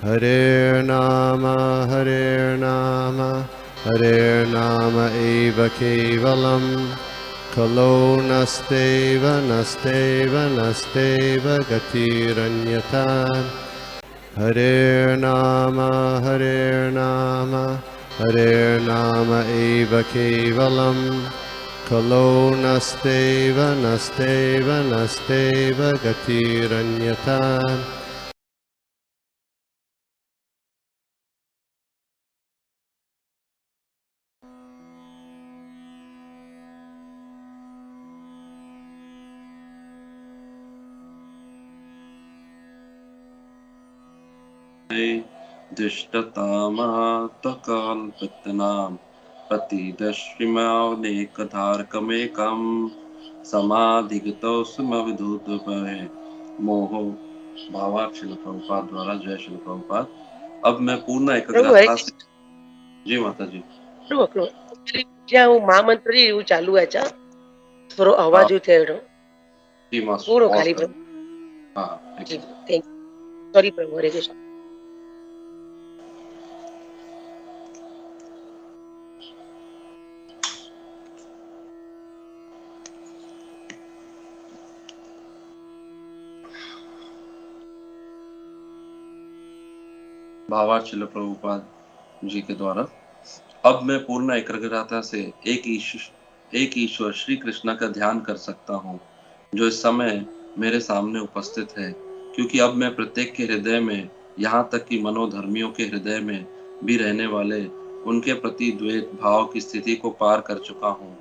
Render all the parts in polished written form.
Hare Nama Hare Nama Eva Kevalam Kalo Nasteva Nasteva Nasteva Gatiranyata Hare Nama Hare Nama Eva Kevalam Kalo Nasteva Nasteva Nasteva Gatiranyata दुष्टतामात्मकल्पितनां प्रतिदश्विमावनेकधारकमेकं समाधिगतो समविधूतभवे मोहो। भावार्थ श्रील प्रभुपाद द्वारा। जय श्रील प्रभुपाद। अब मैं पूर्ण प्रभु हरे एकाग्रता से। जी माता जी। प्रभु प्रभु જ્યાં હું મહામંત્ર એવું ચાલુ હોય છે થોડો અવાજ થયો जी माँ પૂરો पॉज ખાલી कर। પ્રભु हाँ જી ठीक है। थैंक सॉरी प्रभु हरे कृष्ण। भावार्थ श्रील प्रभुपाद जी के द्वारा। अब मैं पूर्ण एकाग्रता से एक ईश्वर श्री कृष्ण का ध्यान कर सकता हूँ जो इस समय मेरे सामने उपस्थित है, क्योंकि अब मैं प्रत्येक के हृदय में, यहाँ तक कि मनोधर्मियों के हृदय में भी रहने वाले उनके प्रति द्वेष भाव की स्थिति को पार कर चुका हूँ।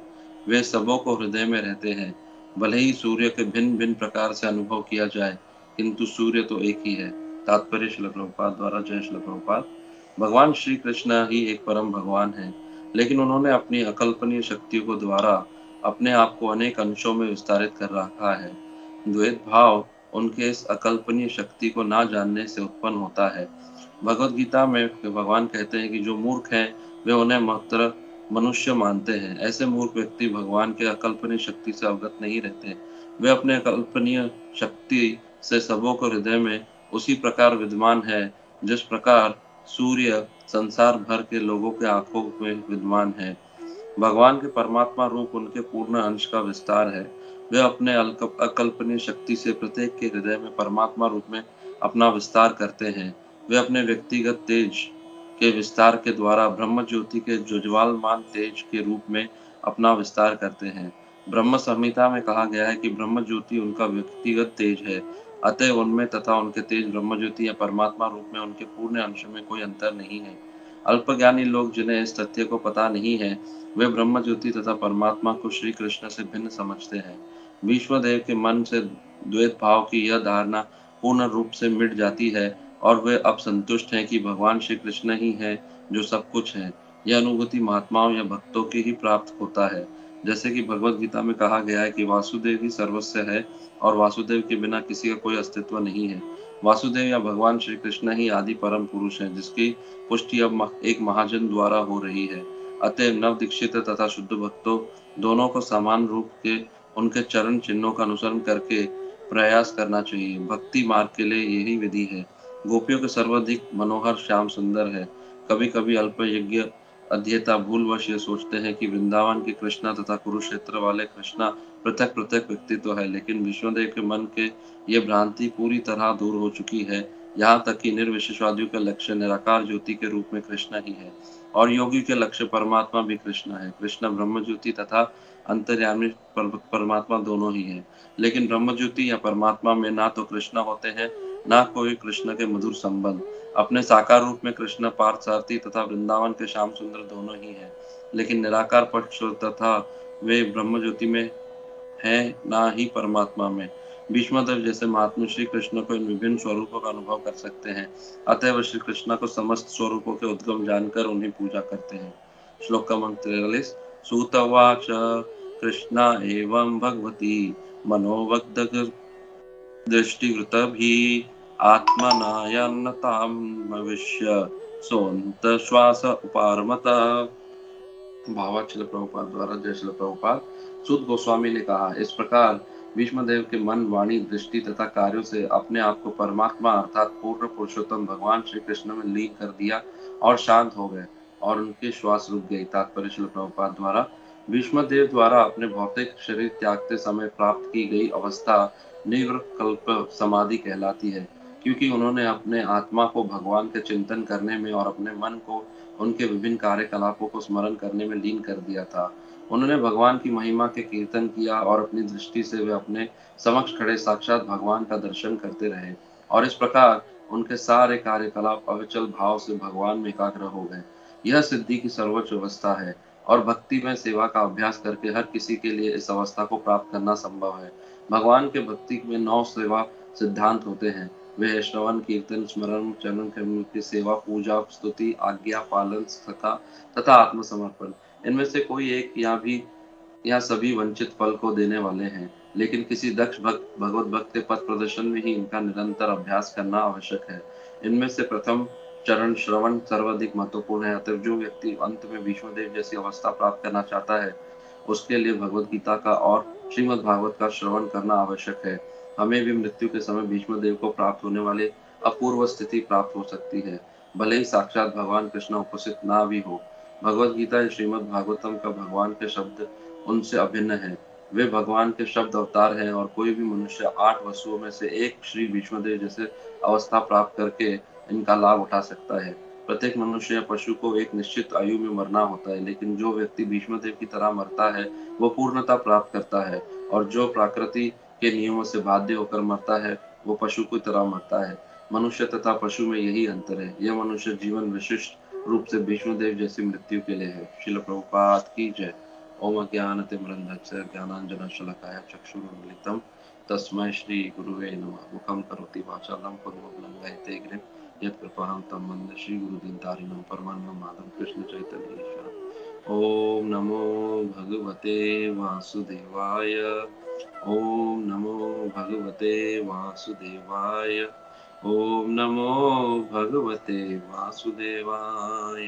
वे सबों को हृदय में रहते हैं। भले ही सूर्य के भिन्न भिन्न प्रकार से अनुभव किया जाए, किंतु सूर्य तो एक ही है। तात्पर्य श्रील प्रभुपाद द्वारा। जय श्रील प्रभुपाद। भगवान श्री कृष्ण ही एक परम भगवान है, लेकिन उन्होंने अपनी अकल्पनीय शक्तियों को द्वारा अपने आप को अनेक अंशों में विस्तारित कर रखा है। द्वैत भाव उनके इस अकल्पनीय शक्ति को ना जानने से उत्पन्न होता है। भगवत गीता में भगवान कहते हैं कि जो मूर्ख हैं वे उन्हें मात्र मनुष्य मानते हैं। ऐसे मूर्ख व्यक्ति भगवान के अकल्पनीय शक्ति से अवगत नहीं रहते। वे अपने अकल्पनीय शक्ति से सबों को हृदय में उसी प्रकार विद्यमान है जिस प्रकार सूर्य संसार भर के लोगों के आंखों में विद्यमान है। भगवान के परमात्मा रूप उनके पूर्ण अंश का विस्तार है। वे अपने अकल्पनीय शक्ति से प्रत्येक के हृदय में परमात्मा रूप में अपना विस्तार करते हैं। वे अपने व्यक्तिगत तेज के विस्तार के द्वारा ब्रह्म ज्योति के ज्वलमान तेज के रूप में अपना विस्तार करते हैं। ब्रह्म संहिता में कहा गया है कि ब्रह्म ज्योति उनका व्यक्तिगत तेज है, अतः उनमें तथा उनके तेज ब्रह्म ज्योति या परमात्मा रूप में उनके पूर्ण अंश में कोई अंतर नहीं है। अल्पज्ञानी लोग जिन्हें इस तथ्य को पता नहीं है, वे ब्रह्म ज्योति तथा परमात्मा को श्री कृष्ण से भिन्न समझते हैं। भीष्मदेव के मन से द्वैत भाव की यह धारणा पूर्ण रूप से मिट जाती है और वे अब संतुष्ट हैं कि भगवान श्री कृष्ण ही है जो सब कुछ है। यह अनुभूति महात्माओं या भक्तों की ही प्राप्त होता है। जैसे कि भगवत गीता में कहा गया है कि वासुदेव ही सर्वस्व है और वासुदेव के बिना किसी का कोई अस्तित्व नहीं है। वासुदेव या भगवान श्री कृष्ण ही आदि परम पुरुष है, जिसकी पुष्टि अब एक महाजन द्वारा हो रही है। अतः नव दीक्षित तथा शुद्ध भक्तों दोनों को समान रूप के उनके चरण चिन्हों का अनुसरण करके प्रयास करना चाहिए। भक्ति मार्ग के लिए यही विधि है। गोपियों के सर्वाधिक मनोहर श्याम सुंदर है। कभी कभी अल्प यज्ञ अध्येता भूलवश ये सोचते हैं कि वृंदावन के कृष्णा तथा कुरुक्षेत्र वाले कृष्णा पृथक पृथक व्यक्तित्व है, लेकिन विष्णुदेव के मन के ये भ्रांति पूरी तरह दूर हो चुकी है। यहाँ तक कि निर्विशेषवादियों का लक्ष्य निराकार ज्योति के रूप में कृष्ण ही है और योगी के लक्ष्य परमात्मा भी कृष्ण है। कृष्ण ब्रह्म ज्योति तथा अंतर्यामी परमात्मा दोनों ही है, लेकिन ब्रह्म ज्योति या परमात्मा में ना तो कृष्ण होते हैं ना कोई कृष्ण के मधुर संबंध। अपने साकार रूप में कृष्ण पार्थसारथी तथा वृंदावन के श्याम सुंदर दोनों ही है, लेकिन निराकार पक्ष तथा वे ब्रह्म ज्योति में है ना ही परमात्मा में। भीष्मदेव जैसे महात्मा श्री कृष्ण को इन विभिन्न स्वरूपों का अनुभव कर सकते हैं, अतः वह श्री कृष्ण को समस्त स्वरूपों के उद्गम जानकर उन्हें पूजा करते हैं। श्लोक क्रमांक 43। सूतवाच कृष्णा एवं भगवती मनोवग्ध दृष्टिवृतभिः आत्मनायन्नतां भविष्य सोऽन्त श्वास उपारमत। भावार्थ श्रील प्रभुपाद द्वारा। जय श्रील प्रभुपाद। सूत गोस्वामी ने कहा, इस प्रकार भीष्मदेव के मन, वाणी, दृष्टि तथा कार्यों से अपने आप को परमात्मा अर्थात पूर्ण पुरुषोत्तम भगवान श्री कृष्ण में लीन कर दिया और शांत हो गए और उनकी श्वास रुक गई। तात्पर्य श्रील प्रभुपाद द्वारा भीष्मदेव द्वारा अपने भौतिक शरीर त्यागते समय प्राप्त की गई अवस्था निर्विकल्प समाधि कहलाती है, क्योंकि उन्होंने अपने आत्मा को भगवान के चिंतन करने में और अपने मन को उनके विभिन्न कार्यकलापों को स्मरण करने में लीन कर दिया था। उन्होंने भगवान की महिमा के कीर्तन किया और अपनी दृष्टि से वे अपने समक्ष खड़े साक्षात भगवान का दर्शन करते रहे और इस प्रकार उनके सारे कार्यकलाप अविचल भाव से भगवान में एकाग्र हो गए। यह सिद्धि की सर्वोच्च अवस्था है और भक्ति में सेवा का अभ्यास करके हर किसी के लिए इस अवस्था को प्राप्त करना संभव है। भगवान के भक्ति में 9 सेवा सिद्धांत होते हैं। वे है श्रवण, कीर्तन, स्मरण, चरण कमल की सेवा, पूजा, स्तुति, आज्ञा पालन तथा आत्मसमर्पण। इनमें से कोई एक या सभी वंचित फल को देने वाले हैं, लेकिन किसी दक्ष भगवत भक्त के पथ प्रदर्शन में ही इनका निरंतर अभ्यास करना आवश्यक है। इनमें से प्रथम चरण श्रवण सर्वाधिक महत्वपूर्ण है। अतः जो व्यक्ति अंत में भीष्मदेव जैसी अवस्था प्राप्त करना चाहता है, उसके लिए भगवत गीता का और श्रीमद् भागवत का श्रवण करना आवश्यक है। हमें भी मृत्यु के समय भीष्मदेव को प्राप्त होने वाले अपूर्व स्थिति प्राप्त हो सकती है, भले ही साक्षात भगवान कृष्ण उपस्थित ना भी हो। भगवत गीता श्रीमद् भागवतम का भगवान के शब्द उनसे अभिन्न है। वे भगवान के शब्द अवतार हैं और कोई भी मनुष्य 8 वसुओं में से एक श्री भीष्मदेव जैसे अवस्था प्राप्त करके इनका लाभ उठा सकता है। प्रत्येक मनुष्य या पशु को एक निश्चित आयु में मरना होता है, लेकिन जो व्यक्ति भीष्मदेव की तरह मरता है वो पूर्णता प्राप्त करता है, और जो प्रकृति के नियमों से बाध्य होकर मरता है वो पशु की तरह मरता है। मनुष्य तथा पशु में यही अंतर है। यह मनुष्य जीवन विशिष्ट रूप से भीष्मदेव जैसी मृत्यु के लिए है। श्रील प्रभुपाद की जय। ओम अज्ञानतिमिरन्धस्य ज्ञानाञ्जनशलाकया चक्षुरुन्मिलितं तस्मै श्री गुरुवे नमः। मुखं करोति वाचालं पद्मं लङ्घयते गिरिं यत्कृपां तं वन्दे श्री गुरुदीनतारिणं परमानन्दमाधवं कृष्ण चैतन्य ईश्वरम्। ओम नमो भगवते वासुदेवाय। ओम नमो भगवते वासुदेवाय। ओम नमो भगवते वासुदेवाय।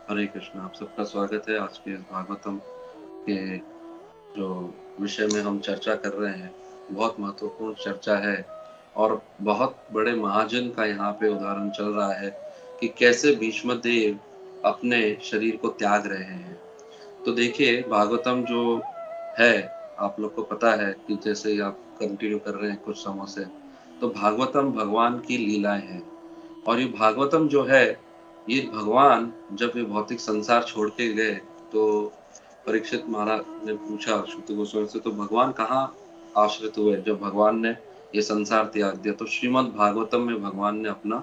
हरे कृष्ण। आप सबका स्वागत है। आज के भागवतम के जो विषय में हम चर्चा कर रहे हैं, बहुत महत्वपूर्ण चर्चा है और बहुत बड़े महाजन का यहाँ पे उदाहरण चल रहा है कि कैसे भीष्मदेव अपने शरीर को त्याग रहे हैं। तो देखिए, भागवतम जो है, आप लोग को पता है कि जैसे आप कंटिन्यू कर रहे हैं कुछ समय से, तो भागवतम भगवान की लीलाएं हैं। और ये भागवतम जो है, ये भगवान जब ये भौतिक संसार छोड़ के गए तो परीक्षित महाराज ने पूछा श्रुति गोस्वामी से, तो भगवान कहाँ आश्रित हुए जब भगवान ने ये संसार त्याग दिया? तो श्रीमद् भागवतम में भगवान ने अपना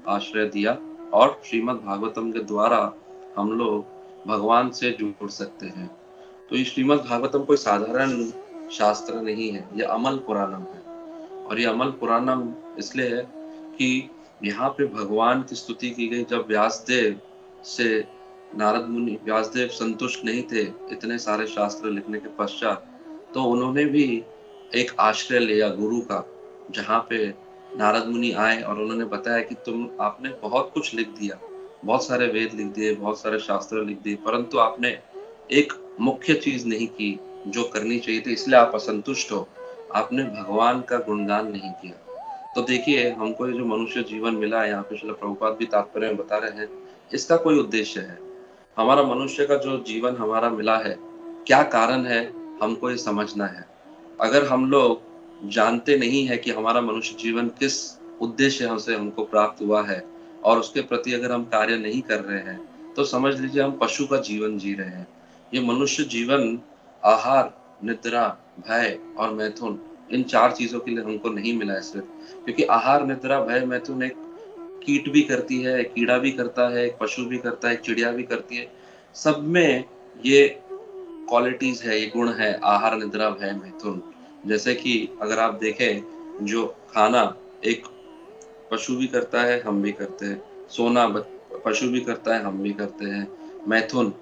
आश्रय दिया और श्रीमद् भागवतम के द्वारा हम लोग भगवान से जुड़ सकते हैं। तो ये श्रीमद् भागवतम कोई साधारण शास्त्र नहीं है, ये अमल पुराणम है। और ये अमल पुराणम इसलिए है कि यहाँ पे भगवान की स्तुति की गई। जब व्यासदेव से नारद मुनि, व्यासदेव संतुष्ट नहीं थे इतने सारे शास्त्र लिखने के पश्चात, तो उन्होंने भी एक आश्रय लिया गुरु का, जहाँ पे नारद मुनि आए और उन्होंने बताया कि आपने बहुत कुछ लिख दिया, बहुत सारे वेद लिख दिए, बहुत सारे शास्त्र लिख दिए, परंतु आपने एक मुख्य चीज नहीं की जो करनी चाहिए थी, इसलिए आप असंतुष्ट हो। आपने भगवान का गुणगान नहीं किया। तो देखिए, हमको ये जो मनुष्य जीवन मिला है, यहाँ पे श्रील प्रभुपाद भी तात्पर्य में बता रहे हैं, इसका कोई उद्देश्य है। हमारा मनुष्य का जो जीवन हमारा मिला है, क्या कारण है, हमको ये समझना है। अगर हम लोग जानते नहीं है कि हमारा मनुष्य जीवन किस उद्देश्य से हमको प्राप्त हुआ है और उसके प्रति अगर हम कार्य नहीं कर रहे हैं, तो समझ लीजिए हम पशु का जीवन जी रहे हैं। ये मनुष्य जीवन आहार, निद्रा, भय और मैथुन, इन 4 चीजों के लिए हमको नहीं मिला है सिर्फ, क्योंकि आहार, निद्रा, भय, मैथुन एक कीट भी करती है, एक कीड़ा भी करता है, एक पशु भी करता है, एक चिड़िया भी करती है। सब में ये क्वालिटीज है, ये गुण है, आहार, निद्रा, भय, मैथुन। जैसे कि अगर आप देखें, जो खाना एक पशु भी करता है, हम भी करते हैं। सोना पशु भी करता है, हम भी करते हैं। मैथुन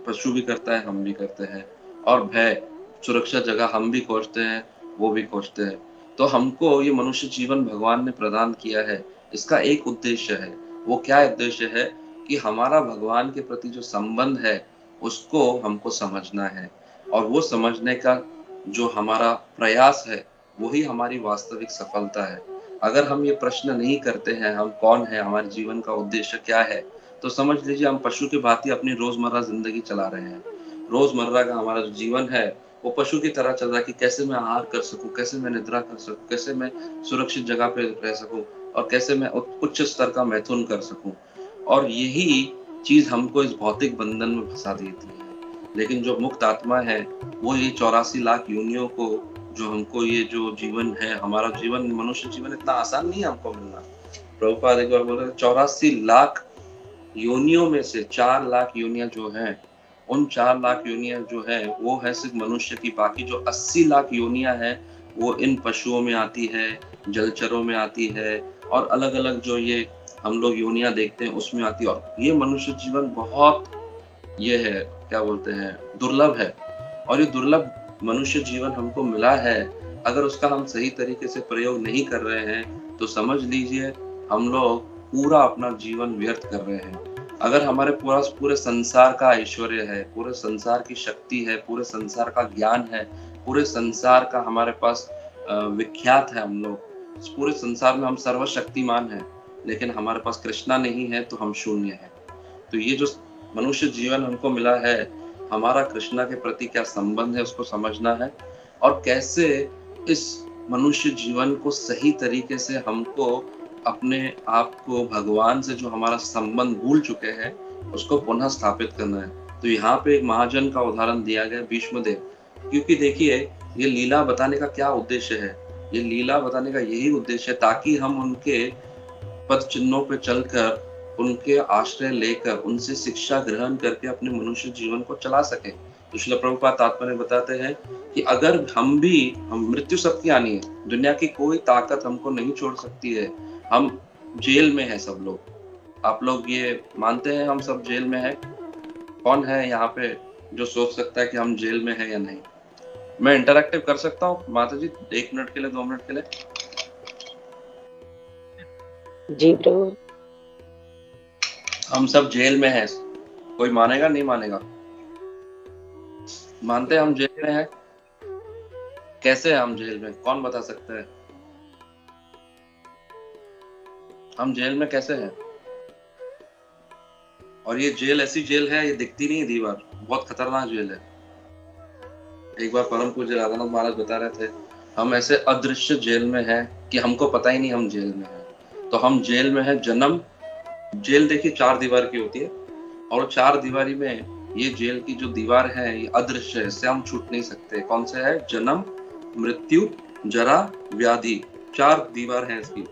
पशु भी करता है, हम भी करते हैं। और भय, सुरक्षा जगह हम भी खोजते हैं, वो भी खोजते हैं। तो हमको ये मनुष्य जीवन भगवान ने प्रदान किया है, इसका एक उद्देश्य है। वो क्या उद्देश्य है कि हमारा भगवान के प्रति जो संबंध है उसको हमको समझना है। और वो समझने का जो हमारा प्रयास है वही हमारी वास्तविक सफलता है। अगर हम ये प्रश्न नहीं करते हैं हम कौन है, हमारे जीवन का उद्देश्य क्या है, तो समझ लीजिए हम पशु की भांति अपनी रोजमर्रा जिंदगी चला रहे हैं। रोजमर्रा का हमारा जो जीवन है वो पशु की तरह चल रहा है कि कैसे मैं आहार कर सकूं, कैसे मैं निद्रा कर सकूं, कैसे मैं सुरक्षित जगह पे रह सकूं और कैसे मैं उच्च स्तर का मैथुन कर सकूं। और यही चीज हमको इस भौतिक बंधन में फंसा देती है। लेकिन जो मुक्त आत्मा है वो ये 84 लाख योनियों को, जो हमको ये जो जीवन है, हमारा जीवन, मनुष्य जीवन इतना आसान नहीं है हमको मिलना। प्रभुपाद एक बार बोल रहे 84 लाख योनियों में से 4 लाख योनियां जो हैं, उन 4 लाख योनियां जो है वो है सिर्फ मनुष्य की। बाकी जो 80 लाख योनियां हैं वो इन पशुओं में आती है, जलचरों में आती है और अलग अलग जो ये हम लोग योनियां देखते हैं उसमें आती है। और ये मनुष्य जीवन बहुत ये है, क्या बोलते हैं, दुर्लभ है। और ये दुर्लभ मनुष्य जीवन हमको मिला है, अगर उसका हम सही तरीके से प्रयोग नहीं कर रहे हैं तो समझ लीजिए हम लोग पूरा अपना जीवन व्यर्थ कर रहे हैं। अगर हमारे पूरे संसार का ऐश्वर्य है, पूरे संसार की शक्ति है, पूरे संसार का ज्ञान है, पूरे संसार का हमारे पास विख्यात है, हम लोग पूरे संसार में हम सर्वशक्तिमान हैं, लेकिन हमारे पास कृष्णा नहीं है तो हम शून्य हैं। तो ये जो मनुष्य जीवन हमको मिला है, हमारा कृष्णा के प्रति क्या संबंध है उसको समझना है, और कैसे इस मनुष्य जीवन को सही तरीके से हमको अपने आप को भगवान से जो हमारा संबंध भूल चुके हैं उसको पुनः स्थापित करना है। तो यहाँ पे एक महाजन का उदाहरण दिया गया, भीष्मदेव। क्योंकि देखिए ये लीला बताने का क्या उद्देश्य है, ये लीला बताने का यही उद्देश्य है ताकि हम उनके पद चिन्हों पे चलकर, उनके आश्रय लेकर, उनसे शिक्षा ग्रहण करके अपने मनुष्य जीवन को चला सके। तो श्रील प्रभुपाद तात्पर्य बताते हैं कि अगर हम मृत्यु सबकी आनी है, दुनिया की कोई ताकत हमको नहीं छोड़ सकती है। हम जेल में है सब लोग। आप लोग ये मानते हैं हम सब जेल में है? कौन है यहाँ पे जो सोच सकता है कि हम जेल में है या नहीं? मैं इंटरैक्टिव कर सकता हूँ माता जी 1 मिनट के लिए, 2 मिनट के लिए? जी प्रभु। हम सब जेल में हैं। कोई मानेगा नहीं मानेगा? मानते हैं हम जेल में हैं? कैसे हैं हम जेल में? कौन बता सकता है हम जेल में कैसे हैं? और ये जेल ऐसी जेल है, ये दिखती नहीं है दीवार, बहुत खतरनाक जेल है। एक बार परम पूज्य राधानाथ महाराज बता रहे थे हम ऐसे अदृश्य जेल में हैं कि हमको पता ही नहीं हम जेल में हैं। तो हम जेल में हैं जन्म। जेल देखिए 4 दीवार की होती है, और 4 दीवारी में ये जेल की जो दीवार है ये अदृश्य है, इससे हम छूट नहीं सकते। कौन से है? जन्म, मृत्यु, जरा, व्याधि। 4 दीवार है इसकी।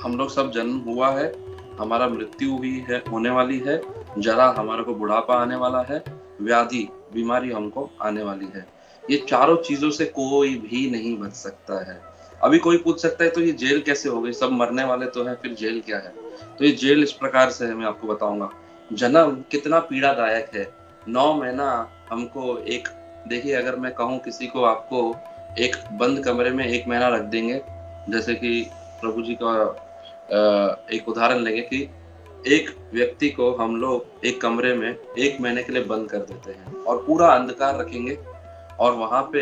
हम लोग सब जन्म हुआ है, हमारा मृत्यु भी है, होने वाली है, जरा हमारे को बुढ़ापा आने वाला है, व्याधि बीमारी हमको आने वाली है। ये चारों चीजों से कोई भी नहीं बच सकता है। अभी कोई पूछ सकता है तो ये जेल कैसे हो गई, सब मरने वाले तो हैं, फिर जेल क्या है? तो ये जेल इस प्रकार से है, मैं आपको बताऊंगा। जन्म कितना पीड़ादायक है। 9 महीना हमको एक, देखिए अगर मैं कहूँ किसी को आपको एक बंद कमरे में 1 महीना रख देंगे, जैसे कि प्रभु जी का एक उदाहरण लेंगे कि एक व्यक्ति को हम लोग एक कमरे में 1 महीने के लिए बंद कर देते हैं और पूरा अंधकार रखेंगे, और वहां पे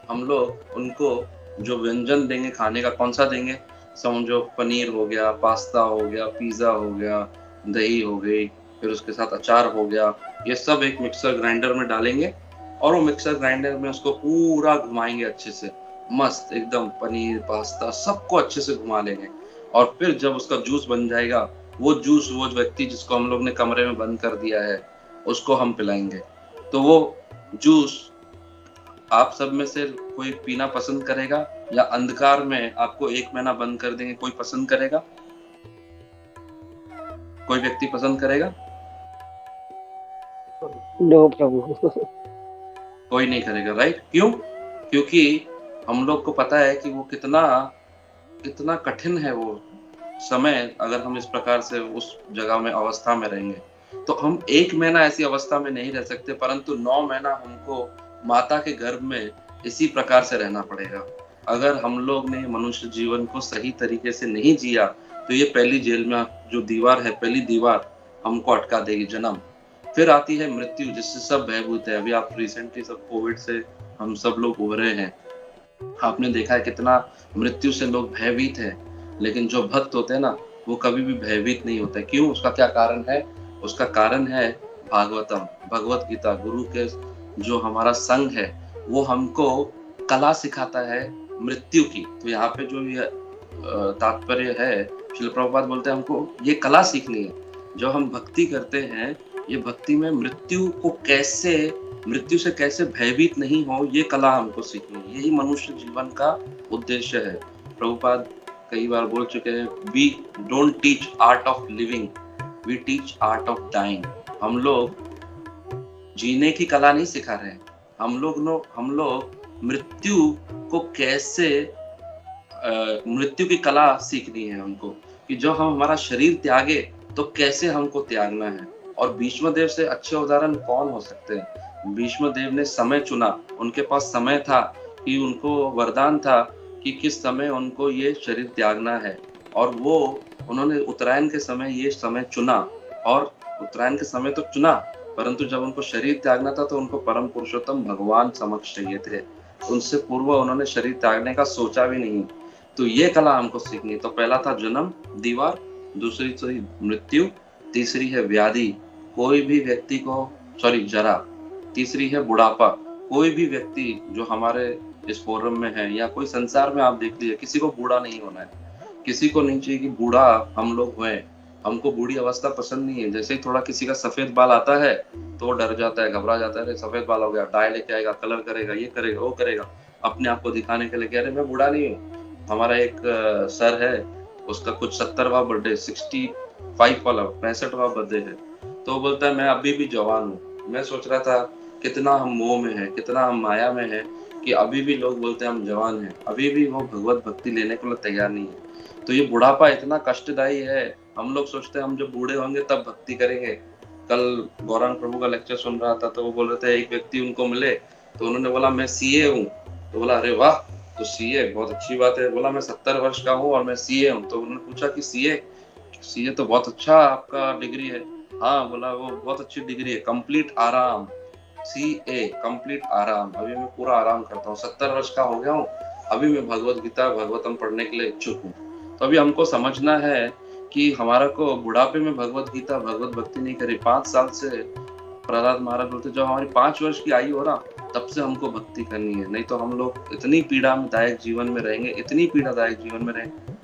हम लोग उनको जो व्यंजन देंगे खाने का, कौन सा देंगे? समझो पनीर हो गया, पास्ता हो गया, पिज्जा हो गया, दही हो गई, फिर उसके साथ अचार हो गया, ये सब एक मिक्सर ग्राइंडर में डालेंगे और वो मिक्सर ग्राइंडर में उसको पूरा घुमाएंगे अच्छे से, मस्त एकदम पनीर पास्ता सबको अच्छे से घुमा लेंगे। और फिर जब उसका जूस बन जाएगा, वो जूस वो व्यक्ति जिसको हम लोग ने कमरे में बंद कर दिया है उसको हम पिलाएंगे। तो वो जूस आप सब में से कोई पीना पसंद करेगा, या अंधकार में आपको 1 महीना बंद कर देंगे कोई पसंद करेगा? कोई व्यक्ति पसंद करेगा? नो प्रभु। कोई नहीं करेगा, राइट? क्यों? क्योंकि हम लोग को पता है कि वो कितना कठिन है वो समय, अगर हम इस प्रकार से उस जगह में अवस्था में रहेंगे। तो हम 1 महीना ऐसी अवस्था में नहीं रह सकते, परंतु 9 महीना हमको माता के गर्भ में इसी प्रकार से रहना पड़ेगा। अगर हम लोग ने मनुष्य जीवन को सही तरीके से नहीं जिया तो ये पहली जेल में जो दीवार है, पहली दीवार हमको अटका देगी, जन्म। फिर आती है मृत्यु, जिससे सब भयभूत है। अभी आप रिसेंटली सब कोविड से हम सब लोग उभरे हैं। आपने देखा है कितना मृत्यु से लोग भयभीत है, लेकिन जो भक्त होते हैं ना, वो कभी भी भयभीत नहीं होते। क्यों? उसका क्या कारण है? उसका कारण है भागवतम, भगवत गीता, गुरु के जो हमारा संग है, वो हमको कला सिखाता है मृत्यु की। तो यहाँ पे जो ये तात्पर्य है, श्रील प्रभुपाद बोलते हैं हमको ये कला सीखनी है। जो हम भक्ति करते हैं, ये भक्ति में मृत्यु से कैसे भयभीत नहीं हो, ये कला हमको सीखनी है। यही मनुष्य जीवन का उद्देश्य है। प्रभुपाद कई बार बोल चुके हैं, we don't teach art of living, we teach art of dying. हम लोग जीने की कला नहीं सिखा रहे हैं, हम लोग मृत्यु को कैसे मृत्यु की कला सीखनी है हमको, कि जो हम हमारा शरीर त्यागे तो कैसे हमको त्यागना है। और भीष्म देव से अच्छे उदाहरण कौन हो सकते हैं? भीष्म देव ने समय चुना, उनके पास समय था, कि उनको वरदान था कि किस समय उनको ये शरीर त्यागना है, और उन्होंने उत्तरायण के समय ये समय चुना। और उत्तरायण के समय तो चुना, परंतु जब उनको शरीर त्यागना था तो उनको परम पुरुषोत्तम भगवान समक्ष चाहिए थे। उनसे पूर्व उन्होंने शरीर त्यागने का सोचा भी नहीं। तो ये कला हमको सीखनी। तो पहला था जन्म, दीवार, दूसरी थी मृत्यु, तीसरी है व्याधि, कोई भी व्यक्ति को जरा, तीसरी है बुढ़ापा। कोई भी व्यक्ति जो हमारे इस फोरम में है या कोई संसार में आप देख लीजिए, किसी को बूढ़ा नहीं होना है। किसी को नहीं चाहिए कि बूढ़ा हम लोग हुए। हमको बूढ़ी अवस्था पसंद नहीं है। जैसे ही थोड़ा किसी का सफेद बाल आता है तो वो डर जाता है, घबरा जाता है, अरे सफेद बाल हो गया, डाई लेके आएगा, कलर करेगा, ये करेगा, वो करेगा, अपने आप को दिखाने के लिए कह रहे मैं बूढ़ा नहीं हूँ। हमारा एक सर है, उसका कुछ 70वां बर्थडे, 65 वाला 65वां बर्थडे है, तो वो बोलता है मैं अभी भी जवान हूँ। मैं सोच रहा था कितना हम मोह में है, कितना हम माया में है, कि अभी भी लोग बोलते हैं हम जवान हैं, अभी भी वो भगवत भक्ति लेने को तैयार नहीं है। तो ये बुढ़ापा इतना कष्टदायी है। हम लोग सोचते हैं हम जब बूढ़े होंगे तब भक्ति करेंगे। कल गौरांग प्रभु का लेक्चर सुन रहा था, तो वो बोल रहे थे, एक व्यक्ति उनको मिले तो उन्होंने बोला मैं सीए हूँ। तो बोला अरे वाह, तो सीए बहुत अच्छी बात है। बोला मैं 70 वर्ष का हूँ और मैं सीए हूँ। तो उन्होंने पूछा कि सीए तो बहुत अच्छा आपका डिग्री है। हाँ, बोला वो बहुत अच्छी डिग्री है, कंप्लीट आराम, CA कंप्लीट आराम। अभी मैं पूरा आराम करता हूँ, 70 वर्ष का हो गया हूँ, अभी मैं भगवत गीता भागवतम पढ़ने के लिए इच्छुक हूँ। तो अभी हमको समझना है कि हमारा को बुढ़ापे में भगवत गीता भगवत भक्ति नहीं करी। 5 साल से प्रहलाद महाराज बोलते जब हमारी 5 वर्ष की आयु हो ना, तब से हमको भक्ति करनी है, नहीं तो हम लोग इतनी पीड़ादायक जीवन में रहेंगे, इतनी पीड़ादायक जीवन में रहेंगे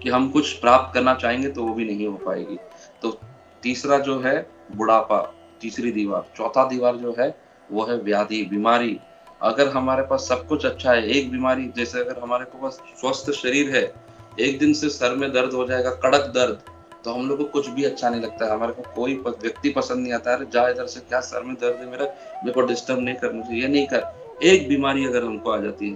कि हम कुछ प्राप्त करना चाहेंगे तो वो भी नहीं हो पाएगी। तो तीसरा जो है बुढ़ापा, तीसरी दीवार। चौथा दीवार जो है वो है व्याधि, बीमारी। अगर हमारे पास सब कुछ अच्छा है, एक बीमारी, जैसे अगर हमारे पास स्वस्थ शरीर है, एक दिन से सर में दर्द हो जाएगा, कड़क दर्द, तो हम लोग को कुछ भी अच्छा नहीं लगता है। हमारे को कोई व्यक्ति पसंद नहीं आता है, जा इधर से, क्या सर में दर्द है मेरे को डिस्टर्ब नहीं करना चाहिए, ये नहीं कर। एक बीमारी अगर हमको आ जाती है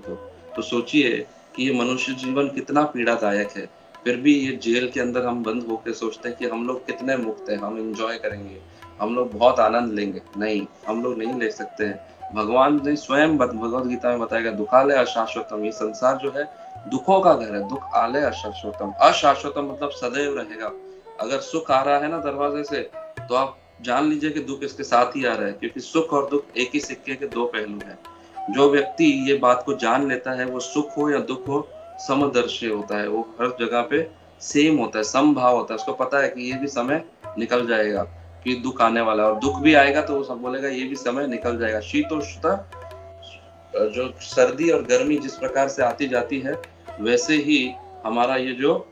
तो सोचिए कि ये मनुष्य जीवन कितना पीड़ादायक है। फिर भी ये जेल के अंदर हम बंद होकर सोचते हैं कि हम लोग कितने मुक्त हैं, हम एंजॉय करेंगे, हम लोग बहुत आनंद लेंगे। नहीं, हम लोग नहीं ले सकते हैं। भगवान ने स्वयं भगवत गीता में बताया, दुखालय अशाश्वतम। ये संसार जो है दुखों का घर है, दुख आलय अशाश्वतम। अशाश्वतम मतलब सदैव रहेगा। अगर सुख आ रहा है ना दरवाजे से, तो आप जान लीजिए कि दुख इसके साथ ही आ रहा है, क्योंकि सुख और दुख एक ही सिक्के के दो पहलू हैं। जो व्यक्ति ये बात को जान लेता है, वो सुख हो या दुख हो समदर्शी होता है, वो हर जगह पे सेम होता है, समभाव होता है। उसको पता है कि ये भी समय निकल जाएगा, कि दुख आने वाला है, और दुख भी आएगा तो वो सब बोलेगा ये भी समय निकल जाएगा। शीतोष्णता, जो सर्दी और गर्मी जिस प्रकार से आती जाती है, वैसे ही हमारा ये जो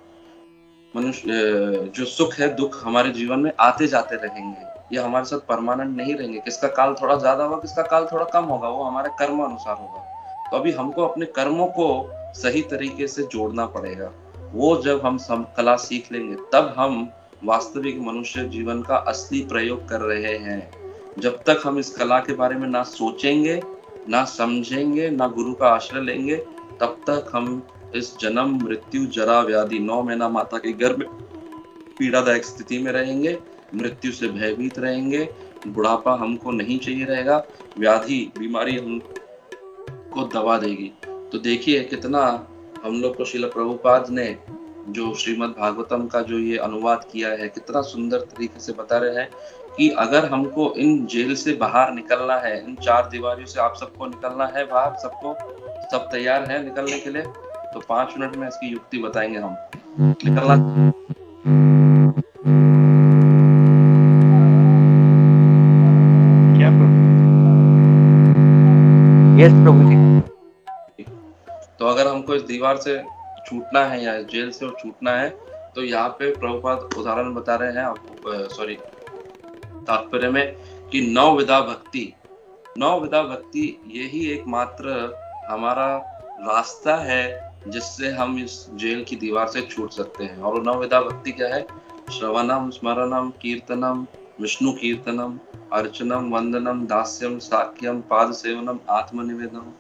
मनुष्य जो सुख है दुख हमारे जीवन में आते जाते रहेंगे। ये हमारे साथ परमानेंट नहीं रहेंगे। किसका काल थोड़ा ज्यादा होगा, किसका काल थोड़ा कम होगा, वो हमारे कर्म अनुसार होगा। तो अभी हमको अपने कर्मों को सही तरीके से जोड़ना पड़ेगा। वो जब हम कला सीख लेंगे, तब हम वास्तविक मनुष्य जीवन का असली प्रयोग कर रहे हैं। जब तक हम इस कला के बारे में ना सोचेंगे, ना समझेंगे, ना गुरु का आश्रय लेंगे, तब तक हम इस जन्म मृत्यु जरा व्याधि 9 महीना माता के गर्भ में पीड़ादायक स्थिति में रहेंगे, मृत्यु से भयभीत रहेंगे, बुढ़ापा हमको नहीं चाहिए रहेगा, व्याधि बीमारी हमको दबा देगी। तो देखिए कितना हम लोग को श्रील प्रभुपाद ने जो श्रीमद् भागवतम का जो ये अनुवाद किया है, कितना सुंदर तरीके से बता रहे हैं कि अगर हमको इन जेल से बाहर निकलना है, इन 4 दीवारों से आप सबको निकलना है बाहर, सबको सब तैयार है निकलने के लिए, तो 5 मिनट में इसकी युक्ति बताएंगे हम। निकलना क्या प्रभु? यस प्रभु जी। तो अगर हमको इस दीवार से छूटना है या इस जेल से छूटना है, तो यहाँ पे प्रभुपाद उदाहरण बता रहे हैं आपको, सॉरी तात्पर्य में, कि 9 विधा भक्ति, 9 विधा भक्ति यही एकमात्र हमारा रास्ता है जिससे हम इस जेल की दीवार से छूट सकते हैं। और वो 9 विधा भक्ति क्या है? श्रवणम, स्मरणम, कीर्तनम, विष्णु कीर्तनम, अर्चनम, वंदनम, दास्यम, साक्यम, पाद सेवनम, आत्मनिवेदनम।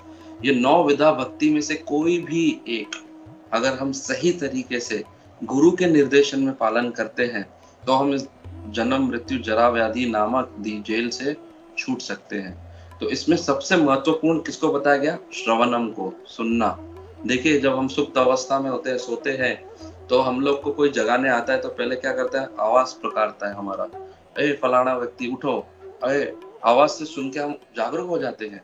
ये 9 विधा भक्ति में से कोई भी एक अगर हम सही तरीके से गुरु के निर्देशन में पालन करते हैं, तो हम इस जन्म, मृत्यु, जरा, व्याधि नामक जेल से छूट सकते हैं। तो इसमें सबसे महत्वपूर्ण किसको बताया गया? श्रवणम को, सुनना। देखिए, जब हम सुप्त अवस्था में होते हैं, सोते हैं, तो हम लोग को कोई जगाने आता है तो पहले क्या करता है? आवाज पुकारता है हमारा, अरे फलाना व्यक्ति उठो। अरे आवाज से सुन के हम जागरूक हो जाते हैं।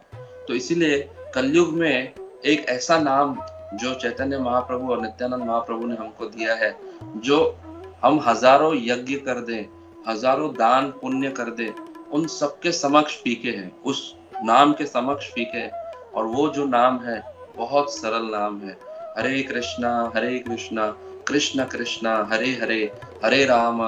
तो इसीलिए कलयुग में एक ऐसा नाम जो चैतन्य महाप्रभु और नित्यानंद महाप्रभु ने हमको दिया है, जो हम हजारों यज्ञ कर दें, हजारों दान पुण्य कर दें, उन सबके समक्ष फीके हैं, उस नाम के समक्ष फीके हैं। और वो जो नाम है बहुत सरल नाम है, हरे कृष्णा कृष्ण कृष्ण हरे हरे, हरे राम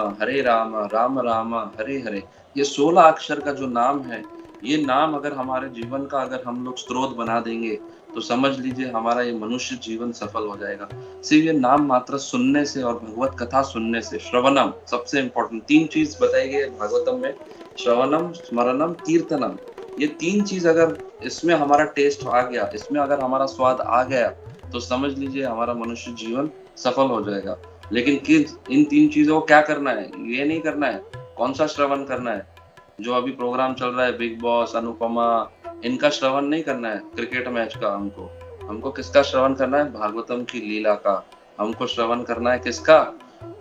राम राम हरे हरे। ये 16 अक्षर का जो नाम है, ये नाम अगर हमारे जीवन का अगर हम लोग स्रोत बना देंगे, तो समझ लीजिए हमारा ये मनुष्य जीवन सफल हो जाएगा। सिर्फ ये नाम मात्र सुनने से और भगवत कथा सुनने से। श्रवणम सबसे इम्पोर्टेंट 3 चीज बताई गई भागवतम में, श्रवणम, स्मरणम, कीर्तनम। ये 3 चीज अगर इसमें हमारा टेस्ट आ गया, इसमें अगर हमारा स्वाद आ गया, तो समझ लीजिए हमारा मनुष्य जीवन सफल हो जाएगा। लेकिन इन 3 चीजों को क्या करना है? ये नहीं करना है। कौन सा श्रवण करना है? जो अभी प्रोग्राम चल रहा है, बिग बॉस, अनुपमा, इनका श्रवण नहीं करना है, क्रिकेट मैच का। हमको किसका श्रवण करना है? भागवतम की लीला का। हमको श्रवण करना है किसका?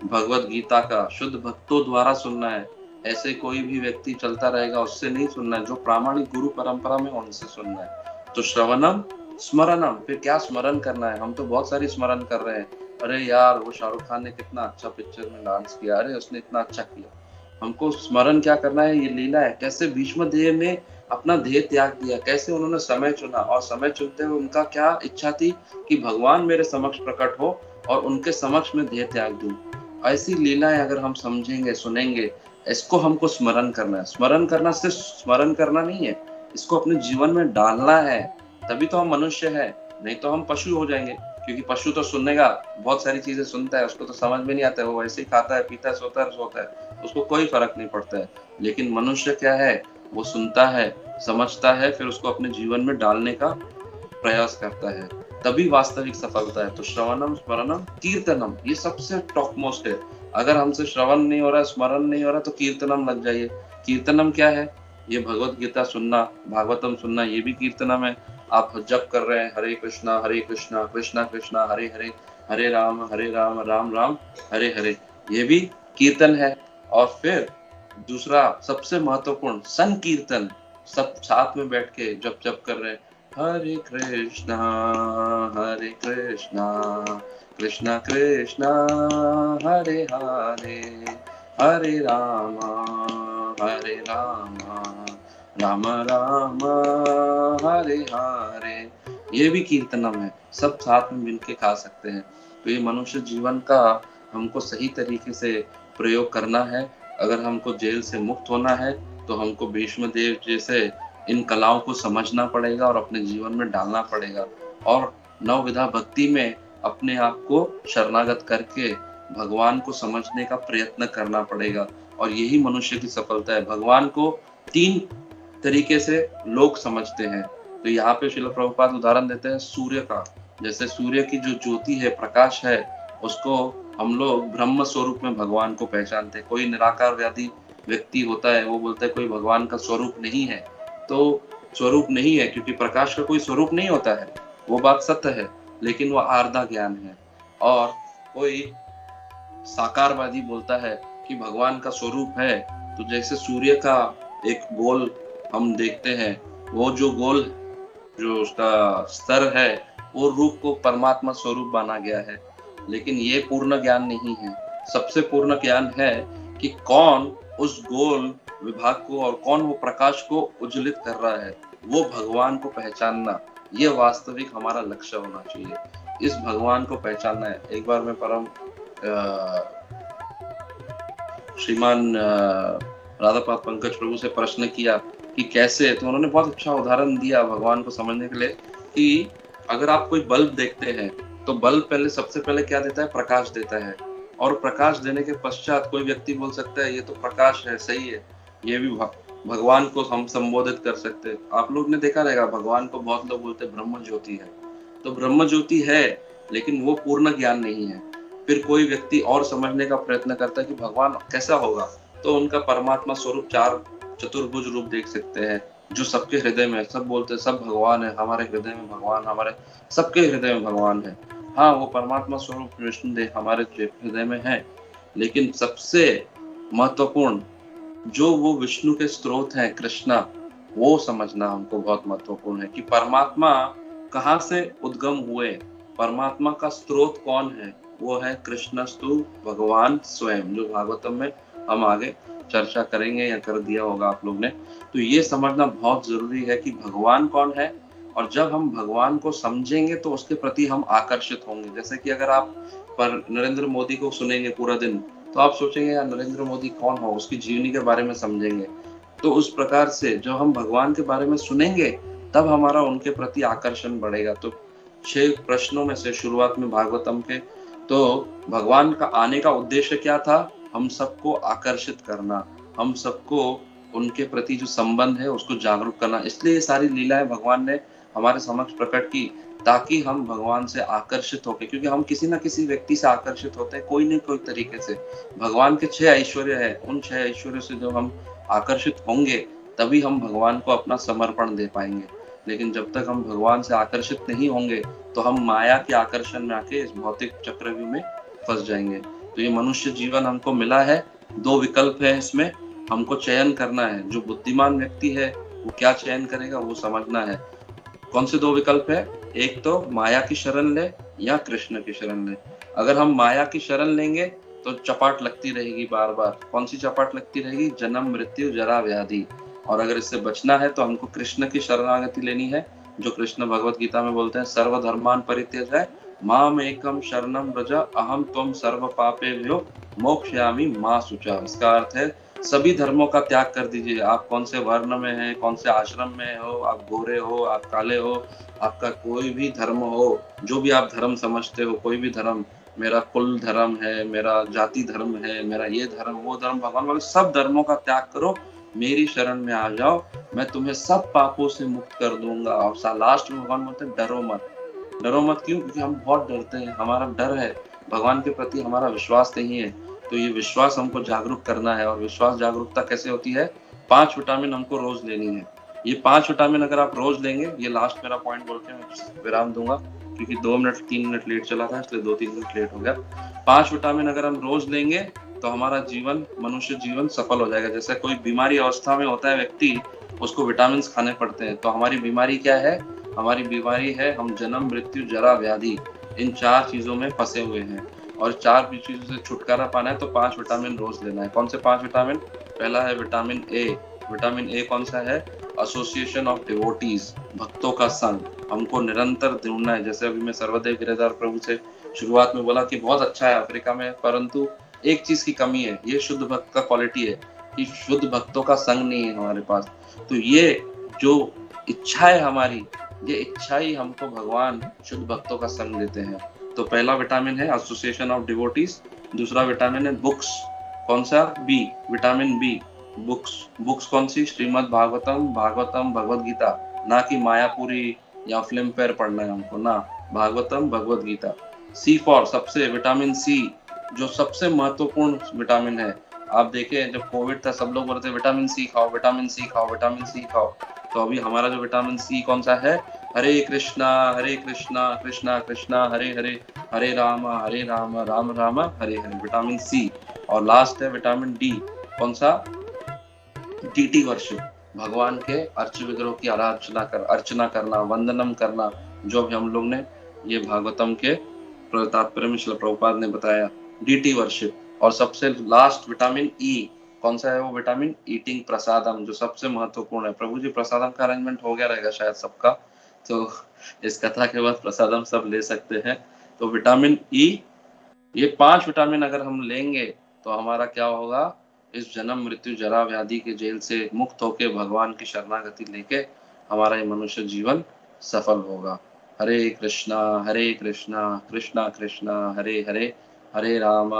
भगवत गीता का। शुद्ध भक्तों द्वारा सुनना है। ऐसे कोई भी व्यक्ति चलता रहेगा उससे नहीं सुनना है, जो प्रामाणिक गुरु परंपरा में उनसे सुनना है। तो श्रवणम, स्मरणम। फिर क्या स्मरण करना है? हम तो बहुत सारी स्मरण कर रहे हैं। अरे यार, वो शाहरुख खान ने कितना अच्छा पिक्चर में डांस किया, अरे उसने इतना अच्छा किया। हमको स्मरण क्या करना है? ये लीला है, कैसे भीष्म देव ने अपना देह त्याग दिया, कैसे उन्होंने समय चुना, और समय चुनते हुए उनका क्या इच्छा थी कि भगवान मेरे समक्ष प्रकट हो और उनके समक्ष में देह त्याग दूं। ऐसी लीलाएं अगर हम समझेंगे, सुनेंगे, इसको हमको स्मरण करना है। स्मरण करना सिर्फ स्मरण करना नहीं है, इसको अपने जीवन में डालना है, तभी तो हम मनुष्य है। नहीं तो हम पशु हो जाएंगे। क्योंकि पशु तो सुनेगा, बहुत सारी चीजें सुनता है, उसको तो समझ में नहीं आता है, वो वैसे ही खाता है, पीता है, सोता है, उसको कोई फर्क नहीं पड़ता है। लेकिन मनुष्य क्या है? वो सुनता है, समझता है, फिर उसको अपने जीवन में डालने का प्रयास करता है, तभी वास्तविक सफलता है। तो श्रवणम, स्मरणम, कीर्तनम, ये सबसे टॉप मोस्ट है। अगर हमसे श्रवण नहीं हो रहा, स्मरण नहीं हो रहा, तो कीर्तनम लग जाइए। कीर्तनम क्या है? ये भगवत गीता सुनना, भागवतम सुनना, ये भी कीर्तनम है। आप जप कर रहे हैं, हरे कृष्णा कृष्णा कृष्णा हरे हरे, हरे राम राम राम हरे हरे, ये भी कीर्तन है। और फिर दूसरा सबसे महत्वपूर्ण संकीर्तन, सब साथ में बैठ के जप कर रहे हैं, हरे कृष्णा कृष्णा कृष्णा हरे हरे, हरे राम राम राम हरे हरे। ये भी कीर्तनम है, सब साथ में मिलके खा सकते हैं। तो ये मनुष्य जीवन का हमको सही तरीके से प्रयोग करना है। अगर हमको जेल से मुक्त होना है, तो हमको भीष्म देव जैसे इन कलाओं को समझना पड़ेगा और अपने जीवन में डालना पड़ेगा। और 9 विधा भक्ति में अपने आप को शरणागत करके भगवान को समझने का प्रयत्न करना पड़ेगा। और यही मनुष्य की सफलता है। भगवान को 3 तरीके से लोग समझते हैं। तो यहाँ पे श्रील प्रभुपाद उदाहरण देते हैं सूर्य का। जैसे सूर्य की जो ज्योति है, प्रकाश है, उसको हम लोग ब्रह्म स्वरूप में भगवान को पहचानते हैं। कोई निराकार व्याधि व्यक्ति होता है, वो बोलता है कोई भगवान का स्वरूप नहीं है। तो स्वरूप नहीं है क्योंकि प्रकाश का कोई स्वरूप नहीं होता है, वो बात सत्य है, लेकिन वो आर्धा ज्ञान है। और कोई साकारवादी बोलता है कि भगवान का स्वरूप है, तो जैसे सूर्य का एक गोल हम देखते हैं, वो जो गोल जो उसका स्तर है वो रूप को परमात्मा स्वरूप माना गया है, लेकिन ये पूर्ण ज्ञान नहीं है। सबसे पूर्ण ज्ञान है कि कौन उस गोल विभाग को और कौन वो प्रकाश को उज्जवलित कर रहा है, वो भगवान को पहचानना, ये वास्तविक हमारा लक्ष्य होना चाहिए। इस भगवान को पहचानना है। एक बार मैं परम श्रीमान राधापाद पंकज प्रभु से प्रश्न किया कि कैसे, तो उन्होंने बहुत अच्छा उदाहरण दिया भगवान को समझने के लिए कि अगर आप कोई बल्ब देखते हैं तो बल्ब पहले सबसे पहले क्या देता है, प्रकाश देता है, और प्रकाश देने के पश्चात कोई व्यक्ति बोल सकता है ये तो प्रकाश है, सही है, ये भी भगवान को हम संबोधित कर सकते हैं। आप लोग ने देखा रहेगा भगवान को बहुत लोग बोलते हैं ब्रह्म ज्योति है, तो ब्रह्म ज्योति है लेकिन वो पूर्ण ज्ञान नहीं है। फिर कोई व्यक्ति और समझने का प्रयत्न करता है कि भगवान कैसा होगा, तो उनका परमात्मा स्वरूप चार चतुर्भुज रूप देख सकते हैं जो सबके हृदय में, सब बोलते हैं सब भगवान है, हमारे हृदय में भगवान, हमारे सबके हृदय में भगवान है। हाँ, वो परमात्मा स्वरूप विष्णुदेव हमारे हृदय में है, लेकिन सबसे महत्वपूर्ण जो वो विष्णु के स्रोत है कृष्णा, वो समझना हमको बहुत महत्वपूर्ण है कि परमात्मा कहाँ से उद्गम हुए, परमात्मा का स्रोत कौन है, वो है कृष्णस्तु भगवान स्वयं, जो भागवतम में हम आगे चर्चा करेंगे या कर दिया होगा आप लोग ने। तो ये समझना बहुत जरूरी है कि भगवान कौन है, और जब हम भगवान को समझेंगे तो उसके प्रति हम आकर्षित होंगे। जैसे कि अगर आप पर नरेंद्र मोदी को सुनेंगे पूरा दिन तो आप सोचेंगे यार नरेंद्र मोदी कौन हो, उसकी जीवनी के बारे में समझेंगे। तो उस प्रकार से जब हम भगवान के बारे में सुनेंगे तब हमारा उनके प्रति आकर्षण बढ़ेगा। तो 6 प्रश्नों में से शुरुआत में भागवतम के, तो भगवान का आने का उद्देश्य क्या था, हम सबको आकर्षित करना, हम सबको उनके प्रति जो संबंध है उसको जागरूक करना। इसलिए ये सारी लीलाएं भगवान ने हमारे समक्ष प्रकट की ताकि हम भगवान से आकर्षित होके, क्योंकि हम किसी ना किसी व्यक्ति से आकर्षित होते हैं कोई न कोई तरीके से। भगवान के 6 ऐश्वर्य है, उन 6 ऐश्वर्य से जब हम आकर्षित होंगे तभी हम भगवान को अपना समर्पण दे पाएंगे। लेकिन जब तक हम भगवान से आकर्षित नहीं होंगे तो हम माया के आकर्षण में आके इस भौतिक चक्रव्यूह में फंस जाएंगे। तो ये मनुष्य जीवन हमको मिला है, 2 विकल्प है इसमें, हमको चयन करना है। जो बुद्धिमान व्यक्ति है वो क्या चयन करेगा वो समझना है। कौन से 2 विकल्प है, एक तो माया की शरण ले या कृष्ण की शरण ले। अगर हम माया की शरण लेंगे तो चपाट लगती रहेगी बार बार। कौन सी चपाट लगती रहेगी, जन्म मृत्यु जरा व्याधि। और अगर इससे बचना है तो हमको कृष्ण की शरणागति लेनी है, जो कृष्ण भगवत गीता में बोलते हैं सर्वधर्मान परित्यज्य माम एकम शरणम व्रज अहम त्वम सर्व पापेभ्यो मोक्षयामि मा शुचा। इसका अर्थ है सभी धर्मों का त्याग कर दीजिए। आप कौन से वर्ण में हैं, कौन से आश्रम में हो, आप गोरे हो, आप काले हो, आपका कोई भी धर्म हो, जो भी आप धर्म समझते हो, कोई भी धर्म, मेरा कुल धर्म है, मेरा जाति धर्म है, मेरा ये धर्म वो धर्म, भगवान बोले सब धर्मों का त्याग करो, मेरी शरण में आ जाओ, मैं तुम्हें सब पापों से मुक्त कर दूंगा। और लास्ट में भगवान बोलते हैं डरो मत। डरो मत क्यों, क्योंकि हम बहुत डरते हैं, हमारा डर है, भगवान के प्रति हमारा विश्वास नहीं है। तो ये विश्वास हमको जागरूक करना है। और विश्वास जागरूकता कैसे होती है, 5 विटामिन हमको रोज लेनी है। ये 5 विटामिन अगर आप रोज लेंगे, ये लास्ट मेरा पॉइंट बोल के मैं विराम दूंगा, क्योंकि 2 मिनट 3 मिनट लेट चला था इसलिए 2-3 मिनट लेट हो गया। 5 विटामिन अगर हम रोज लेंगे तो हमारा जीवन, मनुष्य जीवन सफल हो जाएगा। जैसे कोई बीमारी अवस्था में होता है व्यक्ति, उसको विटामिन खाने पड़ते हैं। तो हमारी बीमारी क्या है, हमारी बीमारी है हम जन्म मृत्यु जरा व्याधि, इन 4 चीजों में फंसे हुए हैं। और 4 चीजों से छुटकारा पाना है तो 5 विटामिन रोज लेना है। कौन से 5 विटामिन, पहला है विटामिन ए। विटामिन ए कौन सा है, एसोसिएशन ऑफ डिवोटीज, भक्तों का संग, हमको निरंतर ढूंढना है। जैसे अभी मैं सर्वदेव गिरिधर प्रभु से शुरुआत में बोला कि बहुत अच्छा है अफ्रीका में, परंतु एक चीज की कमी है, ये शुद्ध भक्त का क्वालिटी है कि शुद्ध भक्तों का संग नहीं है हमारे पास। तो ये जो इच्छा है हमारी, ये इच्छा ही हमको भगवान शुद्ध भक्तों का संग देते हैं। तो पहला विटामिन है एसोसिएशन ऑफ डिवोटीज, दूसरा विटामिन है बुक्स, कौन सा, B, vitamin B, books. Books कौन सी, श्रीमद् भागवतम, भागवतम भगवत गीता, ना कि मायापुरी या फिल्म फेयर पढ़ना है हमको, ना, भागवतम भगवत गीता। सी फॉर सबसे विटामिन सी, जो सबसे महत्वपूर्ण विटामिन है। आप देखें जब कोविड था सब लोग बोलते विटामिन सी खाओ, विटामिन सी खाओ, विटामिन सी खाओ। तो अभी हमारा जो विटामिन सी कौन सा है, हरे कृष्णा कृष्णा कृष्णा हरे हरे, हरे राम राम राम हरे हरे, विटामिन सी। और लास्ट है विटामिन डी, कौन सा, डीटी वर्शिप, भगवान के अर्च विग्रह की अर्चना करना, वंदनम करना, जो भी हम लोग ने ये भागवतम के तात्पर्य में श्रील प्रभुपाद ने बताया, डीटी वर्शिप। और सबसे लास्ट विटामिन ई, कौन सा है वो विटामिन? ईटिंग प्रसादम, जो सबसे महत्वपूर्ण है। प्रभु जी प्रसादम का अरेंजमेंट हो गया रहेगा शायद सबका, तो इस कथा के बाद प्रसादम सब ले सकते हैं। तो विटामिन ई, ये 5 विटामिन अगर हम लेंगे तो हमारा क्या होगा? इस जन्म मृत्यु जरा व्याधि के जेल से मुक्त होके भगवान की शरणागति लेके हमारा ये मनुष्य जीवन सफल होगा। हरे कृष्णा कृष्णा कृष्णा हरे हरे, हरे राम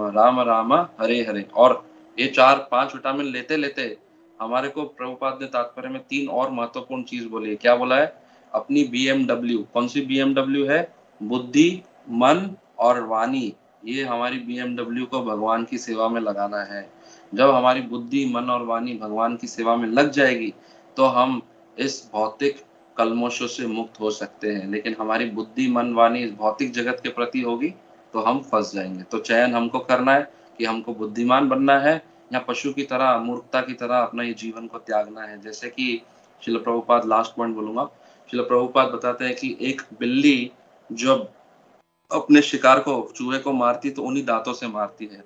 राम राम हरे हरे। और ये 4-5 विटामिन लेते लेते हमारे को प्रभुपाद ने तात्पर्य में 3 और महत्वपूर्ण चीज बोली है। क्या बोला है? अपनी BMW, कौन सी BMW है? बुद्धि, मन और वाणी, ये हमारी BMW को भगवान की सेवा में लगाना है। जब हमारी बुद्धि, मन और वाणी भगवान की सेवा में लग जाएगी तो हम इस भौतिक कलमोशों से मुक्त हो सकते हैं। लेकिन हमारी बुद्धि, मन, वाणी इस भौतिक जगत के प्रति होगी तो हम फंस जाएंगे। तो चयन हमको करना है कि हमको बुद्धिमान बनना है या पशु की तरह, मूर्खता की तरह अपना ये जीवन को त्यागना है। जैसे कि श्रील प्रभुपाद, लास्ट पॉइंट बोलूंगा, श्रील प्रभुपाद बताते हैं कि एक बिल्ली जब अपने शिकार को, चूहे को मारती तो उन्हीं दांतों से मारती है।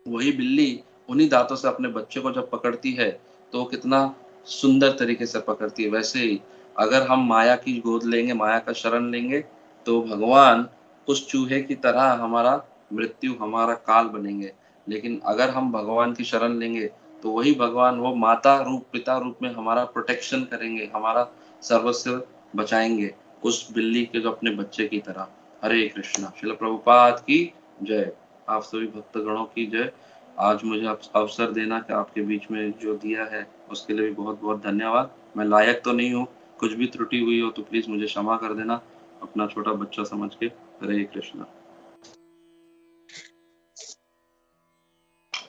वही बिल्ली उन्हीं दांतों से अपने बच्चे को जब पकड़ती है तो कितना सुंदर तरीके से पकड़ती है। वैसे ही अगर हम माया की गोद लेंगे, माया का शरण लेंगे, तो भगवान उस चूहे की तरह हमारा मृत्यु, हमारा काल बनेंगे। लेकिन अगर हम भगवान की शरण लेंगे तो वही भगवान, वो माता रूप, पिता रूप में हमारा प्रोटेक्शन करेंगे, हमारा सर्वस्व बचाएंगे, उस बिल्ली के जो अपने बच्चे की तरह। हरे कृष्णा। श्रील प्रभुपाद की जय। आप सभी भक्तगणों की जय। आज मुझे अवसर देना कि आपके बीच में जो दिया है उसके लिए भी बहुत बहुत धन्यवाद। मैं लायक तो नहीं हूँ, कुछ भी त्रुटि हुई हो तो प्लीज मुझे क्षमा कर देना, अपना छोटा बच्चा समझ के। हरे कृष्णा।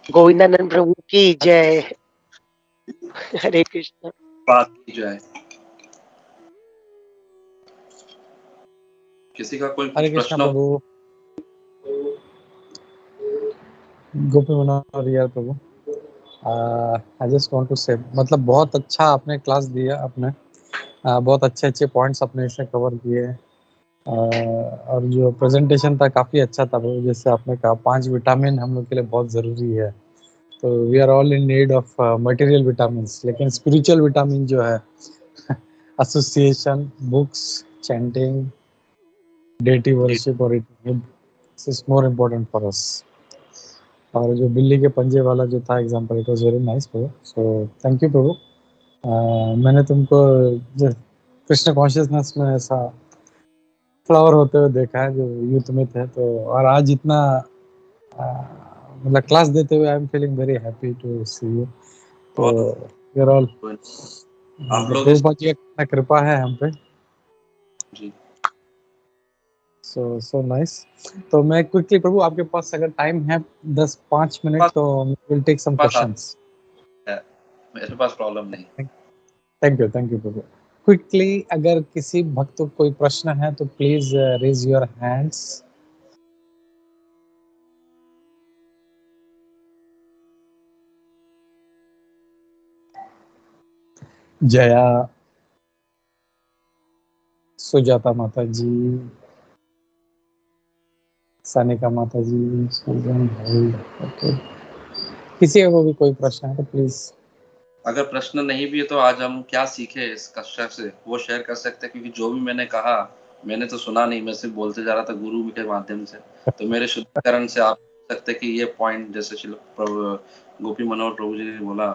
गोविंदानंद प्रभु की जय। हरे कृष्णा। बात की जय। किसी का कोई हरे कुछ कृष्णा प्रश्न? प्रभु। गोपी मनोहर यार प्रभु, आई जस्ट वांट टू से, मतलब बहुत अच्छा आपने क्लास दिया, आपने बहुत अच्छे अच्छे पॉइंट्स अपने इसमें कवर किए। और जो प्रेजेंटेशन था काफ़ी अच्छा था प्रभु। जैसे आपने कहा 5 विटामिन हम लोग के लिए बहुत ज़रूरी है, तो we are all in need of material vitamin, लेकिन स्पिरिचुअल विटामिन जो है association, books, chanting, deity worship और it is more important for us. और जो बिल्ली के पंजे वाला जो था example, it was very nice प्रभु, सो थैंक यू प्रभु। मैंने तुमको जो कृष्ण कॉन्शियसनेस में ऐसा फ्लावर होते हुए देखा है जो यूथ में थे, तो और आज इतना मतलब क्लास देते हुए I am feeling very happy to see you. तो वी आर ऑल, आप लोग प्रभुपाद जी का कृपा है हम पे। जी। So nice. तो मैं क्विकली प्रभु, आपके पास अगर टाइम है 10-5 मिनट, तो विल टेक सम क्वेश्चंस। मेरे पास प्रॉब्लम नहीं। थैंक यू प्रभु। क्विकली, अगर किसी भक्त को कोई प्रश्न है तो please raise your hands. Jaya, Sujata माता जी, सानिका माता जी, सुजन भाई, ओके। किसी को भी कोई प्रश्न है तो प्लीज। अगर प्रश्न नहीं भी है तो आज हम क्या सीखे इस कक्षा से वो शेयर कर सकते हैं, क्योंकि जो भी मैंने कहा मैंने तो सुना नहीं, मैं सिर्फ बोलते जा रहा था गुरु के माध्यम से। तो मेरे शुद्धिकरण से आप सकते कि ये पॉइंट, जैसे गोपी मनोहर प्रभु जी ने बोला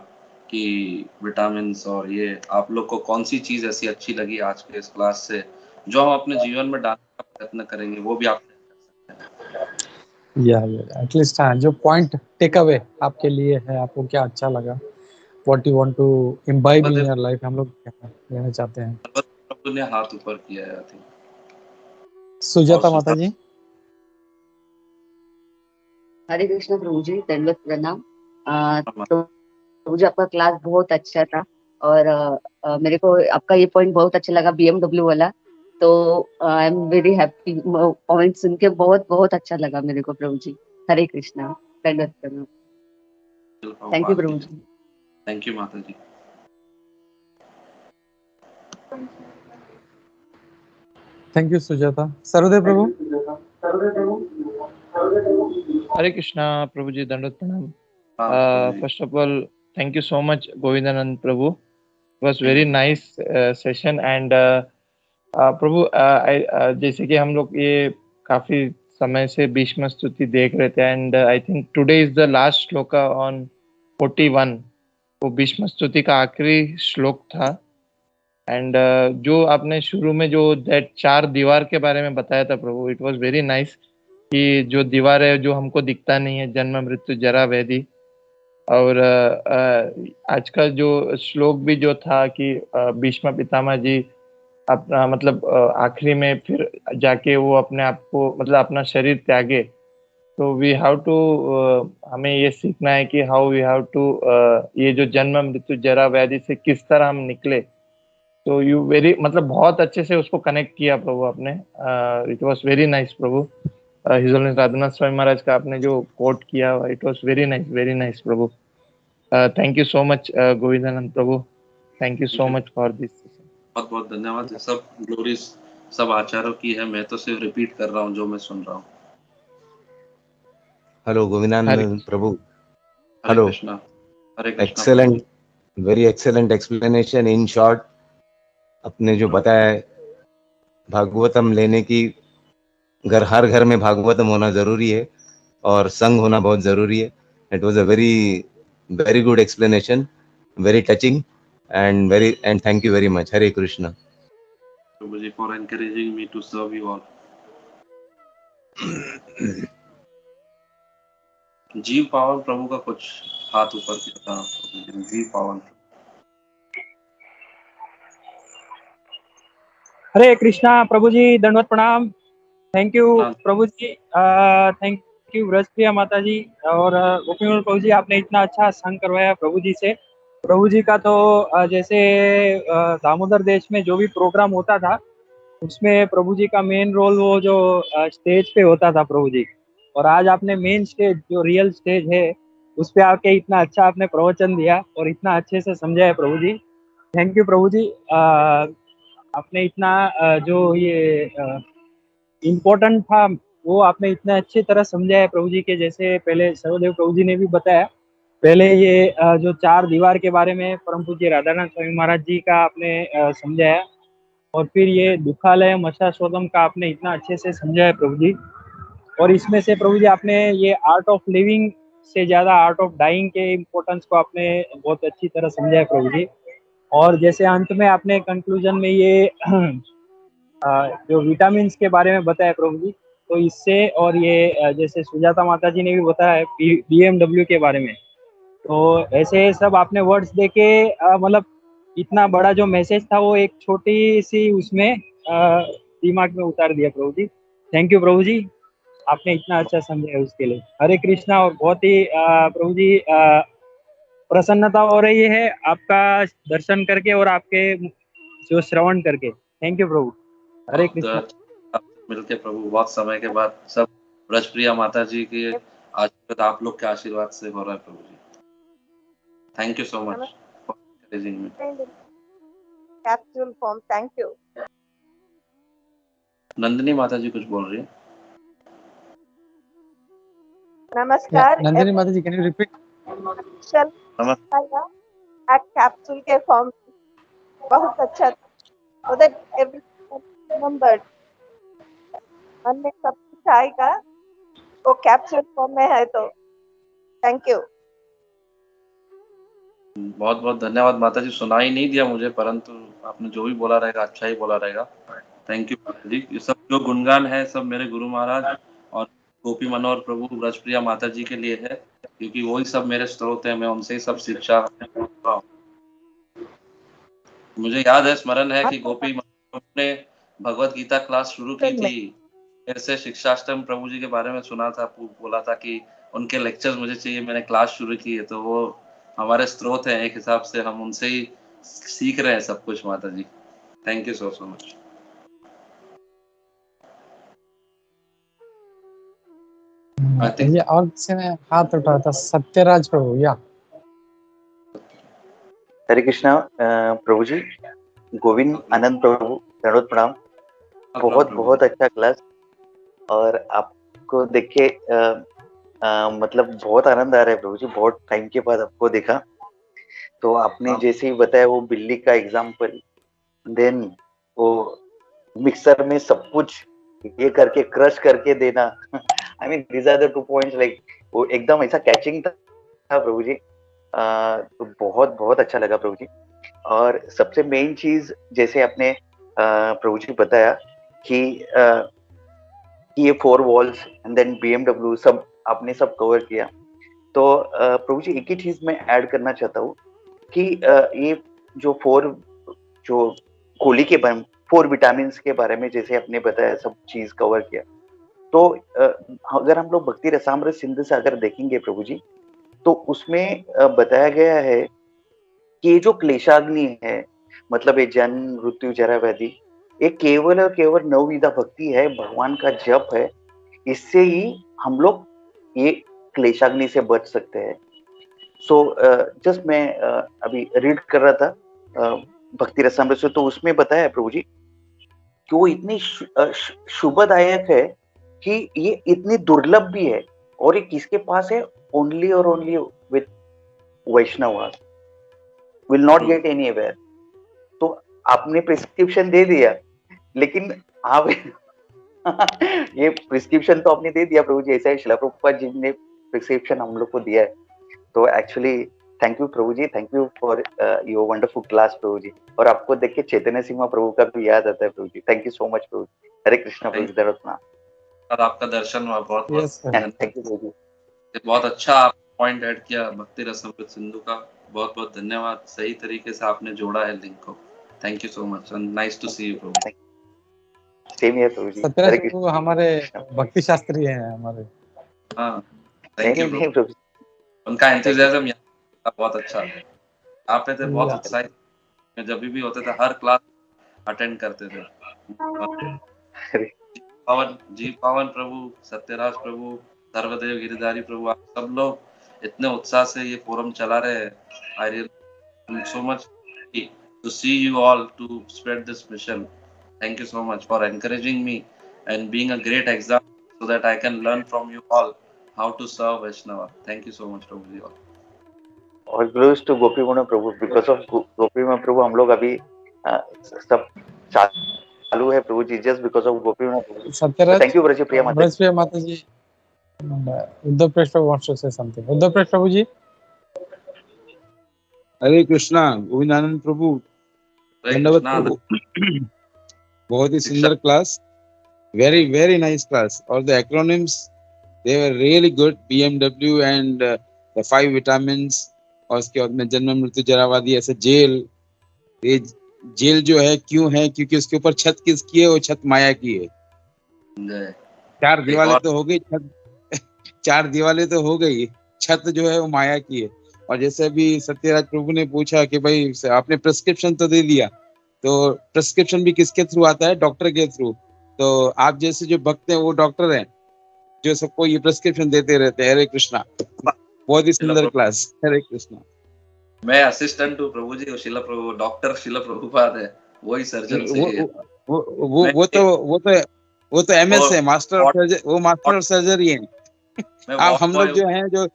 कि विटामिन, और ये आप लोग को कौन सी चीज ऐसी अच्छी लगी आज के इस क्लास से जो हम अपने जीवन में डालने का प्रयत्न करेंगे, वो भी आप कर सकते हैं। या एटलीस्ट, हाँ, जो पॉइंट टेक अवे आपके लिए है, आपको क्या अच्छा लगा, what you want to imbibe in your life, हम लोग लेना चाहते हैं। प्रभु ने हाथ ऊपर किया है, आई थिंक। सुजाता माता जी। हरे कृष्ण प्रभु जी, दंडवत प्रणाम। तो प्रभु जी, आपका क्लास बहुत अच्छा था और मेरे को आपका ये पॉइंट बहुत अच्छा लगा, BMW वाला। तो I am very happy, point सुन के बहुत बहुत अच्छा लगा मेरे को प्रभु जी। हरे कृष्णा, दंडवत प्रणाम। Thank you Prabhu ji. Thank you माता जी। Thank you Sujata. सरोदय प्रभु। हरे कृष्णा प्रभु जी, दंडवत प्रणाम। हाँ प्रभु जी। First of all, thank you so much, Govindanand Prabhu. It was Thank very you. nice session and प्रभु जैसे कि हम लोग ये काफी समय से भीष्म स्तुति देख रहे थे and I think today is the last shloka on 41। वो भीष्म स्तुति का आखिरी श्लोक था एंड जो आपने शुरू में जो दैट 4 दीवार के बारे में बताया था प्रभु, इट वाज वेरी नाइस कि जो दीवार है जो हमको दिखता नहीं है, जन्म मृत्यु जरा व्याधि। और आज का जो श्लोक भी जो था कि भीष्म पितामह जी अपना मतलब आखिरी में फिर जाके वो अपने आप को मतलब अपना शरीर त्यागे, तो वी हैव टू हमें ये सीखना है कि हाउ वी हैव टू ये जो जन्म मृत्यु जरा व्याधि से किस तरह हम निकले। तो यू वेरी मतलब बहुत अच्छे से उसको कनेक्ट किया प्रभु आपने। इट वाज वेरी नाइस प्रभु। हिज होलीनेस राधानाथ स्वामी महाराज का आपने जो कोट किया, इट वाज वेरी नाइस प्रभु। Thank you so much Govindananda प्रभु। Thank you so much for this. बहुत बहुत धन्यवाद। ये सब ग्लोरीज सब आचार्यों की है, मैं तो सिर्फ रिपीट कर रहा हूँ जो मैं सुन रहा हूँ। Hello Govindanand Prabhu. Hare hello. Krishna. Hare Krishna. Excellent, very excellent explanation. In short आपने जो बताया है, भागवतम लेने की हर घर में भागवतम होना जरूरी है और संग होना बहुत जरूरी है। It was a very good explanation, very touching and thank you very much. Hare Krishna. प्रभु ji for encouraging me to serve you all. Jeev Pavan प्रभु का कुछ हाथ ऊपर किया था। जीव पावन। हरे कृष्णा प्रभु जी, दंडवत प्रणाम। थैंक यू हाँ। प्रभु जी, थैंक यू व्रजप्रिया माता जी और गोपीमोहन प्रभु जी, आपने इतना अच्छा संग करवाया प्रभु जी से। प्रभु जी का तो जैसे दामोदर देश में जो भी प्रोग्राम होता था उसमें प्रभु जी का मेन रोल वो जो स्टेज पे होता था प्रभु जी, और आज आपने मेन स्टेज जो रियल स्टेज है उस पे आके इतना अच्छा आपने प्रवचन दिया और इतना अच्छे से समझाया प्रभु जी। थैंक यू प्रभु जी। आपने इतना जो ये इम्पोर्टेंट था वो आपने इतने अच्छी तरह समझाया प्रभु जी के। जैसे पहले सर्वदेव प्रभु जी ने भी बताया, पहले ये जो 4 दीवार के बारे में परम पूज्य राधानाथ स्वामी महाराज जी का आपने समझाया, और फिर ये दुखालय मशाश्वतम का आपने इतना अच्छे से समझाया प्रभु जी। और इसमें से प्रभु जी आपने ये आर्ट ऑफ लिविंग से ज्यादा आर्ट ऑफ डाइंग के इम्पोर्टेंस को आपने बहुत अच्छी तरह समझाया प्रभु जी। और जैसे अंत में आपने कंक्लूजन में ये जो विटामिन के बारे में बताया प्रभु जी, तो इससे और ये जैसे सुजाता माता जी ने भी बताया BMW के बारे में, तो ऐसे सब आपने वर्ड्स देके मतलब इतना बड़ा जो मैसेज था वो एक छोटी सी उसमें दिमाग में उतार दिया प्रभु जी। थैंक यू प्रभु जी, आपने इतना अच्छा समझाया उसके लिए। हरे कृष्णा। और बहुत ही प्रभु जी प्रसन्नता हो रही है आपका दर्शन करके और आपके जो श्रवण करके। थैंक यू प्रभु। हरे कृष्णा। मिलके प्रभु बहुत समय के बाद सब ब्रजप्रिया माता जी के आशीर्वाद आप लोग के आशीर्वाद से हो रहा है प्रभु जी। Thank you so much for encouraging me. Capsule form, thank you. Nandini माता जी कुछ बोल रही है। नमस्कार। नंदिनी माता जी, कैन यू रिपीट? कैप्सूल के फॉर्म बहुत अच्छा था, so that everyone remembered। मन में सब कुछ आएगा वो कैप्सूल फॉर्म में है, तो थैंक यू। बहुत बहुत धन्यवाद माता जी। सुनाई नहीं दिया मुझे, परंतु आपने जो भी बोला रहेगा अच्छा ही बोला रहेगा। थैंक यू माता जी। ये सब जो गुणगान है सब मेरे गुरु महाराज और गोपी मनोहर प्रभु ब्रजप्रिया माता जी के लिए है, क्योंकि वही सब मेरे स्रोत है, मैं उनसे ही सब शिक्षा। मुझे याद है, स्मरण है कि गोपी मनोहर ने भगवत गीता क्लास शुरू की थी। फिर से शिक्षाष्टम प्रभु जी के बारे में सुना था, बोला था कि उनके लेक्चर्स मुझे चाहिए, मैंने क्लास शुरू की है। तो वो हमारे स्रोत हैं, एक हिसाब से हम उनसे ही सीख रहे हैं सब कुछ माता जी। Thank you so much. ये और किसी ने हाथ उठाया था, सत्यराज प्रभु। या हरे कृष्णा प्रभु जी, गोविंद आनंद प्रभु, दंडवत प्रणाम। बहुत बहुत अच्छा क्लास, और आपको देख के मतलब बहुत आनंद आ रहा है प्रभु जी, बहुत टाइम के बाद आपको देखा। तो आपने जैसे ही बताया वो बिल्ली का एग्जाम्पल, देन वो मिक्सर में सब कुछ ये करके क्रश करके देना, I mean these are the 2 points, like वो एकदम ऐसा कैचिंग था प्रभु जी। तो बहुत बहुत अच्छा लगा प्रभु जी। और सबसे मेन चीज जैसे आपने प्रभु जी बताया कि ये 4 वॉल्स एंड देन BMW सब आपने सब कवर किया। तो प्रभु जी एक ही चीज मैं ऐड करना चाहता हूँ कि ये जो 4 जो गोली के 4 विटामिन के बारे में जैसे आपने बताया, सब चीज कवर किया। तो अगर हम लोग भक्ति रसामृत सिंधु से अगर देखेंगे प्रभु जी, तो उसमें बताया गया है कि ये जो क्लेशाग्नि है, मतलब ये जन्म मृत्यु जरा व्याधि, ये केवल और केवल नवविधा भक्ति है, भगवान का जप है। इससे ही हम लोग ये क्लेशाग्नि से बच सकते हैं। सो जस्ट मैं अभी रीड कर रहा था भक्ति रसामृत से, तो उसमें बताया प्रभु जी कि वो इतनी शुभदायक है कि ये इतनी दुर्लभ भी है, और ये किसके पास है? ओनली और only with Vaishnav, will not get anywhere. तो आपने प्रिस्क्रिप्शन दे दिया, लेकिन आप ये प्रिस्क्रिप्शन तो आपने दे दिया प्रभु जी, ऐसा है शिला प्रभुपाद जी ने प्रिस्क्रिप्शन हम लोग को दिया है। तो actually thank you Prabhu ji, thank you for your wonderful class Prabhu ji. और आपको देख के चैतन्य सिंह प्रभु का भी याद आता है प्रभु जी। थैंक यू सो मच प्रभु जी। हरे कृष्णा प्रभु जी, दरअसल आपका दर्शन हुआ, बहुत बहुत थैंक यू प्रभु जी। बहुत अच्छा आप पॉइंट ऐड किया भक्ति रसामृत सिंधु का, बहुत बहुत धन्यवाद। सही तरीके से आपने जोड़ा है लिंक को। Thank you so much and nice to see you Prabhu. Same here Prabhu ji. Satyaraj Prabhu हमारे भक्ति शास्त्री हैं हमारे। हाँ थैंक यू प्रभु। उनका एंथुसियाज्म बहुत अच्छा है। आप पे थे बहुत उत्साहित, जब भी होते थे हर क्लास अटेंड करते थे। पावन प्रभु, सत्यराज प्रभु, सर्वदेव गिरिधारी प्रभु, आप सब लोग इतने उत्साह से ये फोरम चला रहे हैं। I really so much to see you all to spread this mission. Thank you so much for encouraging me and being a great example so that I can learn from you all how to serve Vaishnava. Thank you so much, Prabhuji. और glories to Gopi Mohan Prabhu, because of Gopi Mohan Prabhu हम लोग अभी सब चालू है प्रभु ji, just because of Gopi Mohan Prabhu. Satyaraj, thank you Braj Priya माता। ब्रज प्रिया माता जी, उद्धव प्रेष प्रभु wants to say something. Uddhav Presh प्रभु जी। हरे कृष्णा, गोविंदानंद प्रभु, धन्यवाद प्रभु। बहुत ही सुंदर class, very very nice class. और the acronyms they were really good, BMW and the 5 vitamins, और उसके बाद में जन्म मृत्यु जरावादी, ऐसे जेल। ये जेल जो है क्यों है? क्योंकि उसके ऊपर छत किसकी है? वो छत माया की है। 4 दीवारें तो हो गई, छत 4 दीवारें तो हो गई, छत जो है वो माया की है। और जैसे अभी सत्यराज प्रभु ने पूछा कि भाई आपने प्रिस्क्रिप्शन तो दे दिया, तो प्रिस्क्रिप्शन भी किसके थ्रू आता है? डॉक्टर के थ्रू। तो आप जैसे जो भक्त हैं वो डॉक्टर हैं जो सबको ये प्रिस्क्रिप्शन देते रहते हैं। हरे कृष्णा, बहुत ही सुंदर क्लास। हरे कृष्णा। मैं असिस्टेंट हूँ प्रभु जी, शिला प्रभु, डॉक्टर शिला प्रभुपाद है, वही सर्जन से वो तो MS है, मास्टर ऑफ सर्जरी, वो मास्टर ऑफ सर्जरी है। आप हम लोग जो हैं जो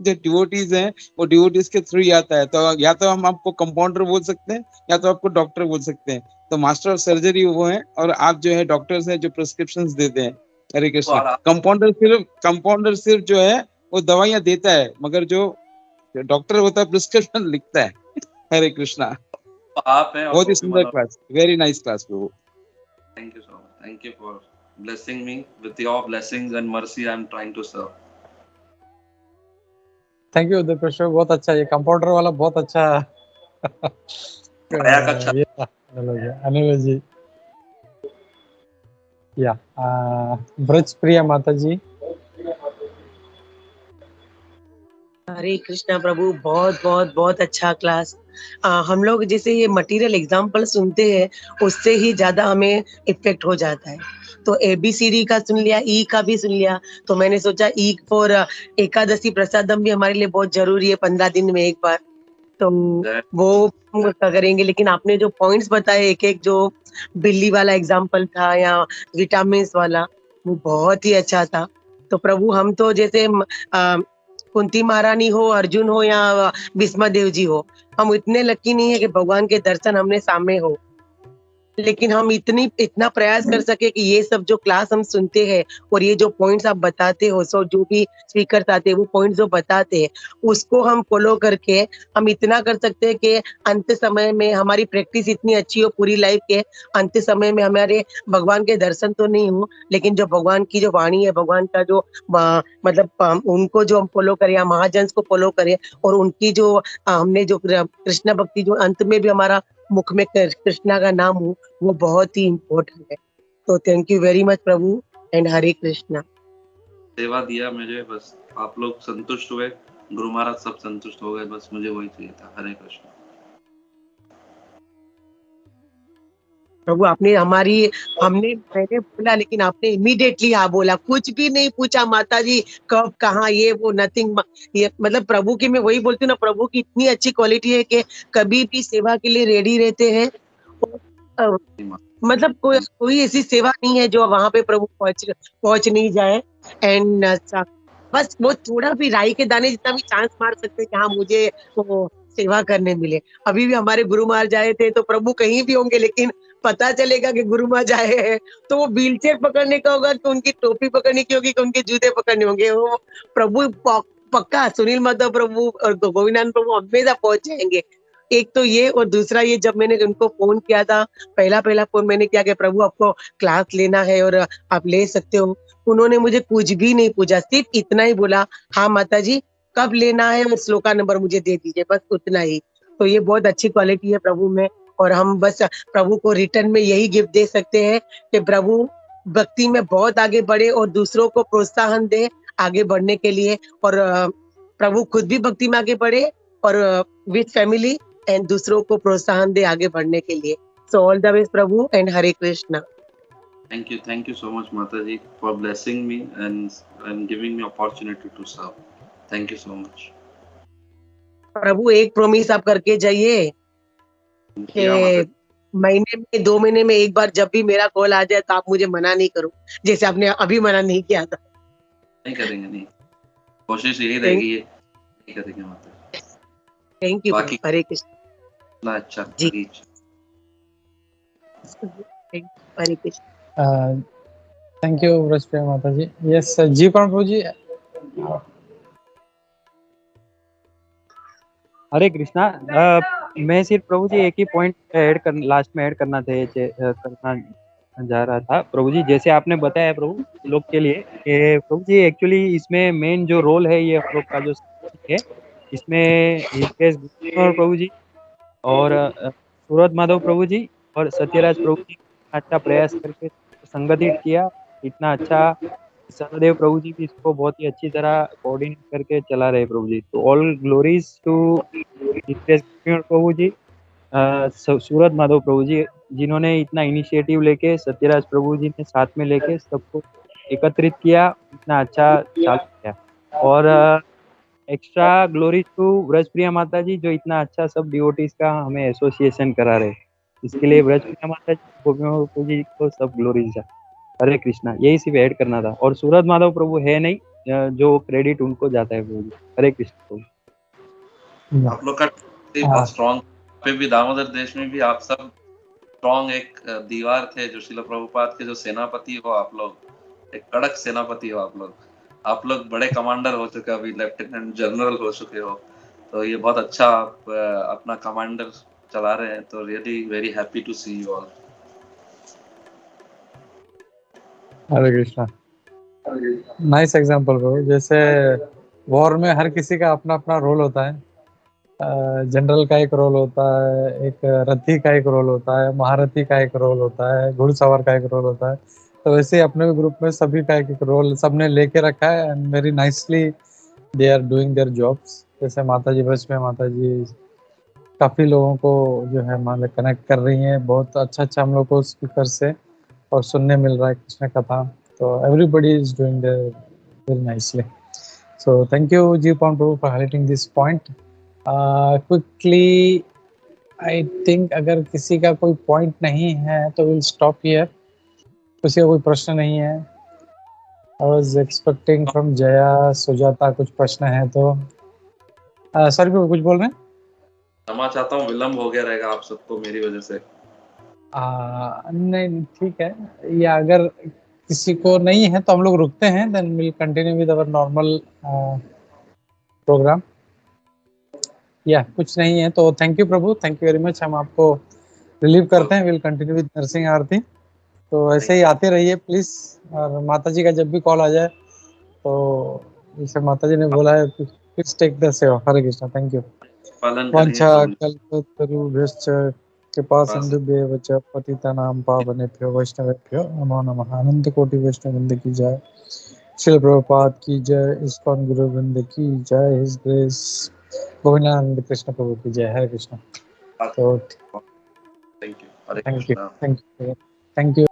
डिवोटीज हैं, वो डिवोटीज के थ्रू ही आता है। तो या तो हम आपको कंपाउंडर बोल सकते हैं या तो आपको डॉक्टर बोल सकते हैं। तो मास्टर ऑफ सर्जरी वो है, और आप जो है डॉक्टर्स हैं जो प्रिस्क्रिप्शंस देते हैं। हरे कृष्णा। कंपाउंडर सिर्फ जो है वो दवाइयां देता है, मगर जो डॉक्टर होता है प्रिस्क्रिप्शन लिखता है। हरे कृष्णा। आप हैं, बहुत ही सुंदर class, very nice class Prabhu. Thank you so much, thank you for blessing me with your blessings and mercy. I am trying to serve. Thank you Uddhav Presh Prabhu, बहुत अच्छा। ये कंपाउंडर वाला बहुत अच्छा अनिल जी। या ब्रज प्रिया माता जी। हरे कृष्णा प्रभु, बहुत बहुत बहुत अच्छा क्लास। हम लोग जैसे ये मटेरियल एग्जाम्पल सुनते हैं, उससे ही ज्यादा हमें इफेक्ट हो जाता है। तो ABCD का सुन लिया, E का भी सुन लिया, तो मैंने सोचा E फॉर एकादशी प्रसादम भी हमारे लिए बहुत जरूरी है, 15 दिन में एक बार। तो वो हम करेंगे। लेकिन आपने जो पॉइंट्स बताए एक एक, जो बिल्ली वाला एग्जाम्पल था या विटामिन वाला, वो बहुत ही अच्छा था। तो प्रभु हम तो जैसे कुंती महारानी हो, अर्जुन हो या भीष्म देव जी हो, हम इतने लकी नहीं है कि भगवान के दर्शन हमने सामने हो, लेकिन हम इतना प्रयास कर सके कि ये सब जो क्लास हम सुनते हैं और ये जो पॉइंट्स आप बताते हो, सो जो भी स्पीकर आते हैं वो पॉइंट्स जो बताते हैं उसको हम फॉलो करके हम इतना कर सकते हैं कि अंत समय में हमारी प्रैक्टिस इतनी अच्छी हो, पूरी लाइफ के अंत समय में हमारे भगवान के दर्शन तो नहीं हो, लेकिन जो भगवान की जो वाणी है, भगवान का जो मतलब उनको जो हम फॉलो करें या महाजन्स को फॉलो करें, और उनकी जो हमने जो कृष्ण भक्ति जो अंत में भी हमारा मुख में कृष्णा का नाम हो, वो बहुत ही इम्पोर्टेंट है। तो thank you very much Prabhu and Hare Krishna. सेवा दिया मुझे, बस आप लोग संतुष्ट हुए, गुरु महाराज सब संतुष्ट हो गए, बस मुझे वही चाहिए था। हरे कृष्ण। प्रभु आपने मैंने बोला, लेकिन आपने इमीडिएटली हाँ बोला, कुछ भी नहीं पूछा माता जी कब कहाँ ये वो नथिंग। ये मतलब प्रभु की मैं वही बोलती हूँ ना, प्रभु की इतनी अच्छी क्वालिटी है कि कभी भी सेवा के लिए रेडी रहते हैं। मतलब कोई ऐसी सेवा नहीं है जो वहां पे प्रभु पहुंच नहीं जाए। एंड बस वो थोड़ा भी राई के दाने जितना भी चांस मार सकते हैं कि हाँ मुझे वो सेवा करने मिले। अभी भी हमारे गुरु महाराज आए थे, तो प्रभु कहीं भी होंगे, लेकिन पता चलेगा कि गुरु महाराज आए हैं तो वो व्हील चेयर पकड़ने का होगा, तो उनकी टोपी पकड़ने की होगी, कि उनके जूते पकड़ने होंगे। वो प्रभु पक्का सुनील माधव प्रभु और गोविंदानंद प्रभु हमेशा पहुंच जाएंगे। एक तो ये, और दूसरा ये, जब मैंने उनको फोन किया था, पहला फोन मैंने किया कि प्रभु आपको क्लास लेना है और आप ले सकते हो, उन्होंने मुझे कुछ भी नहीं पूछा, सिर्फ इतना ही बोला, हाँ माता जी कब लेना है और श्लोका नंबर मुझे दे दीजिए, बस उतना ही। तो ये बहुत अच्छी क्वालिटी है प्रभु में, और हम बस प्रभु को रिटर्न में यही गिफ्ट दे सकते हैं कि प्रभु भक्ति में बहुत आगे बढ़े और दूसरों को प्रोत्साहन दे आगे बढ़ने के लिए, और प्रभु खुद भी भक्ति में आगे बढ़े और विद फैमिली एंड दूसरों को प्रोत्साहन दे आगे बढ़ने के लिए। So all the best Prabhu and Hare Krishna. Thank you so much, Mataji, for blessing me and giving me opportunity to serve. Thank you so much. प्रभु एक प्रॉमिस आप करके जाइए कि महीने में 2 महीने में एक बार जब भी मेरा कॉल आ जाए तो आप मुझे मना नहीं करो, जैसे आपने अभी मना नहीं किया था। नहीं करेंगे, नहीं, कोशिश यही रहेगी, नहीं करेंगे माता। थैंक यू, हरे कृष्ण। अच्छा जी, हरे कृष्ण। थैंक यू ब्रजप्रिया माता जी। यस जी प्रभु जी। हरे कृष्णा। मैं सिर्फ प्रभु जी एक ही पॉइंट लास्ट में ऐड करना जा रहा था प्रभु जी। जैसे आपने बताया प्रभु लोग के लिए, प्रभु जी एक्चुअली इसमें मेन जो रोल है ये लोग का जो है, इसमें प्रभु जी और सूरज माधव प्रभु जी और सत्यराज प्रभु जी अच्छा प्रयास करके संगठित किया। इतना अच्छा सहदेव प्रभु जी भी इसको बहुत ही अच्छी तरह कोऑर्डिनेट करके चला रहे प्रभु जी। तो ऑल ग्लोरीज टू प्रभु जी, सूरज माधव प्रभु जी, जिन्होंने इतना इनिशिएटिव लेके सत्यराज प्रभु जी ने साथ में लेके सबको एकत्रित किया, इतना अच्छा चालू किया। और एक्स्ट्रा ग्लोरी टू ब्रजप्रिया माता जी, जो इतना अच्छा सब डिवोटीज का हमें एसोसिएशन करा रहे, इसके लिए ब्रजप्रिया माता जी, गोविंद प्रभु जी को सब ग्लोरीज है। हरे कृष्णा, यही सिर्फ ऐड करना था। और सूरज माधव प्रभु है नहीं, जो क्रेडिट उनको जाता है प्रभु जी। हरे कृष्ण प्रभु। आप लोग का बहुत स्ट्रॉन्ग, पे भी दामोदर देश में भी आप सब स्ट्रॉन्ग एक दीवार थे, जो शिला प्रभुपाद के जो सेनापति हो आप लोग, एक कड़क सेनापति हो आप लोग बड़े कमांडर हो चुके, अभी लेफ्टिनेंट जनरल हो चुके हो, तो ये बहुत अच्छा आप अपना कमांडर चला रहे हैं, तो really very happy to see you all. Hare Krishna. Nice example bro. जैसे वॉर में हर किसी का अपना अपना रोल होता है, जनरल का एक रोल होता है, एक रथी का एक रोल होता है, महारथी का एक रोल होता है, घुड़सवार का एक रोल होता है। तो वैसे ही अपने ग्रुप में सभी का एक रोल सबने लेके रखा है, and very nicely they are doing their jobs. जैसे माता जी बस में माता जी काफ़ी लोगों को जो है मान कनेक्ट कर रही हैं, बहुत अच्छा हम लोग को स्पीकर से और सुनने मिल रहा है कृष्ण कथा। तो everybody is doing their very nicely. So thank you G Pon Prabhu for highlighting this point. Quickly I think अगर किसी का कोई पॉइंट नहीं है तो विल स्टॉप हियर। किसी का कोई प्रश्न नहीं है। I was expecting from Jaya Sujata कुछ प्रश्न है तो सर भी कुछ बोल रहे हैं? क्षमा चाहता हूँ, विलम्ब हो गया रहेगा आप सबको मेरी वजह से। नहीं ठीक है, या अगर किसी को नहीं है तो हम लोग रुकते हैं, then will continue with our normal program. या कुछ नहीं है तो थैंक यू प्रभु, थैंक यू वेरी मच। हम आपको रिलीव करते हैं, will continue with Narasimha aarti. तो ऐसे ही आते रहिए प्लीज, और माता जी का जब भी कॉल आ जाए तो जैसे माता जी ने बोला है प्लीज टेक द सेवा। हरे कृष्णा, थैंक यू। पालन वांछा करिए। कल्पतरुभ्यश्च कृपा सिंधुभ्येव च पतितानां पावनेभ्यो वैष्णवेभ्यो नमो नमः। अनंत कोटि वैष्णव वृंद की जय, श्रील प्रभुपाद की जय, इस्कॉन गुरु वृंद की जय, हिज ग्रेस गोविंदानंद कृष्ण प्रभु की जय। हरे कृष्ण। तो thank you. Hare thank you, Krishna. Thank you, thank you.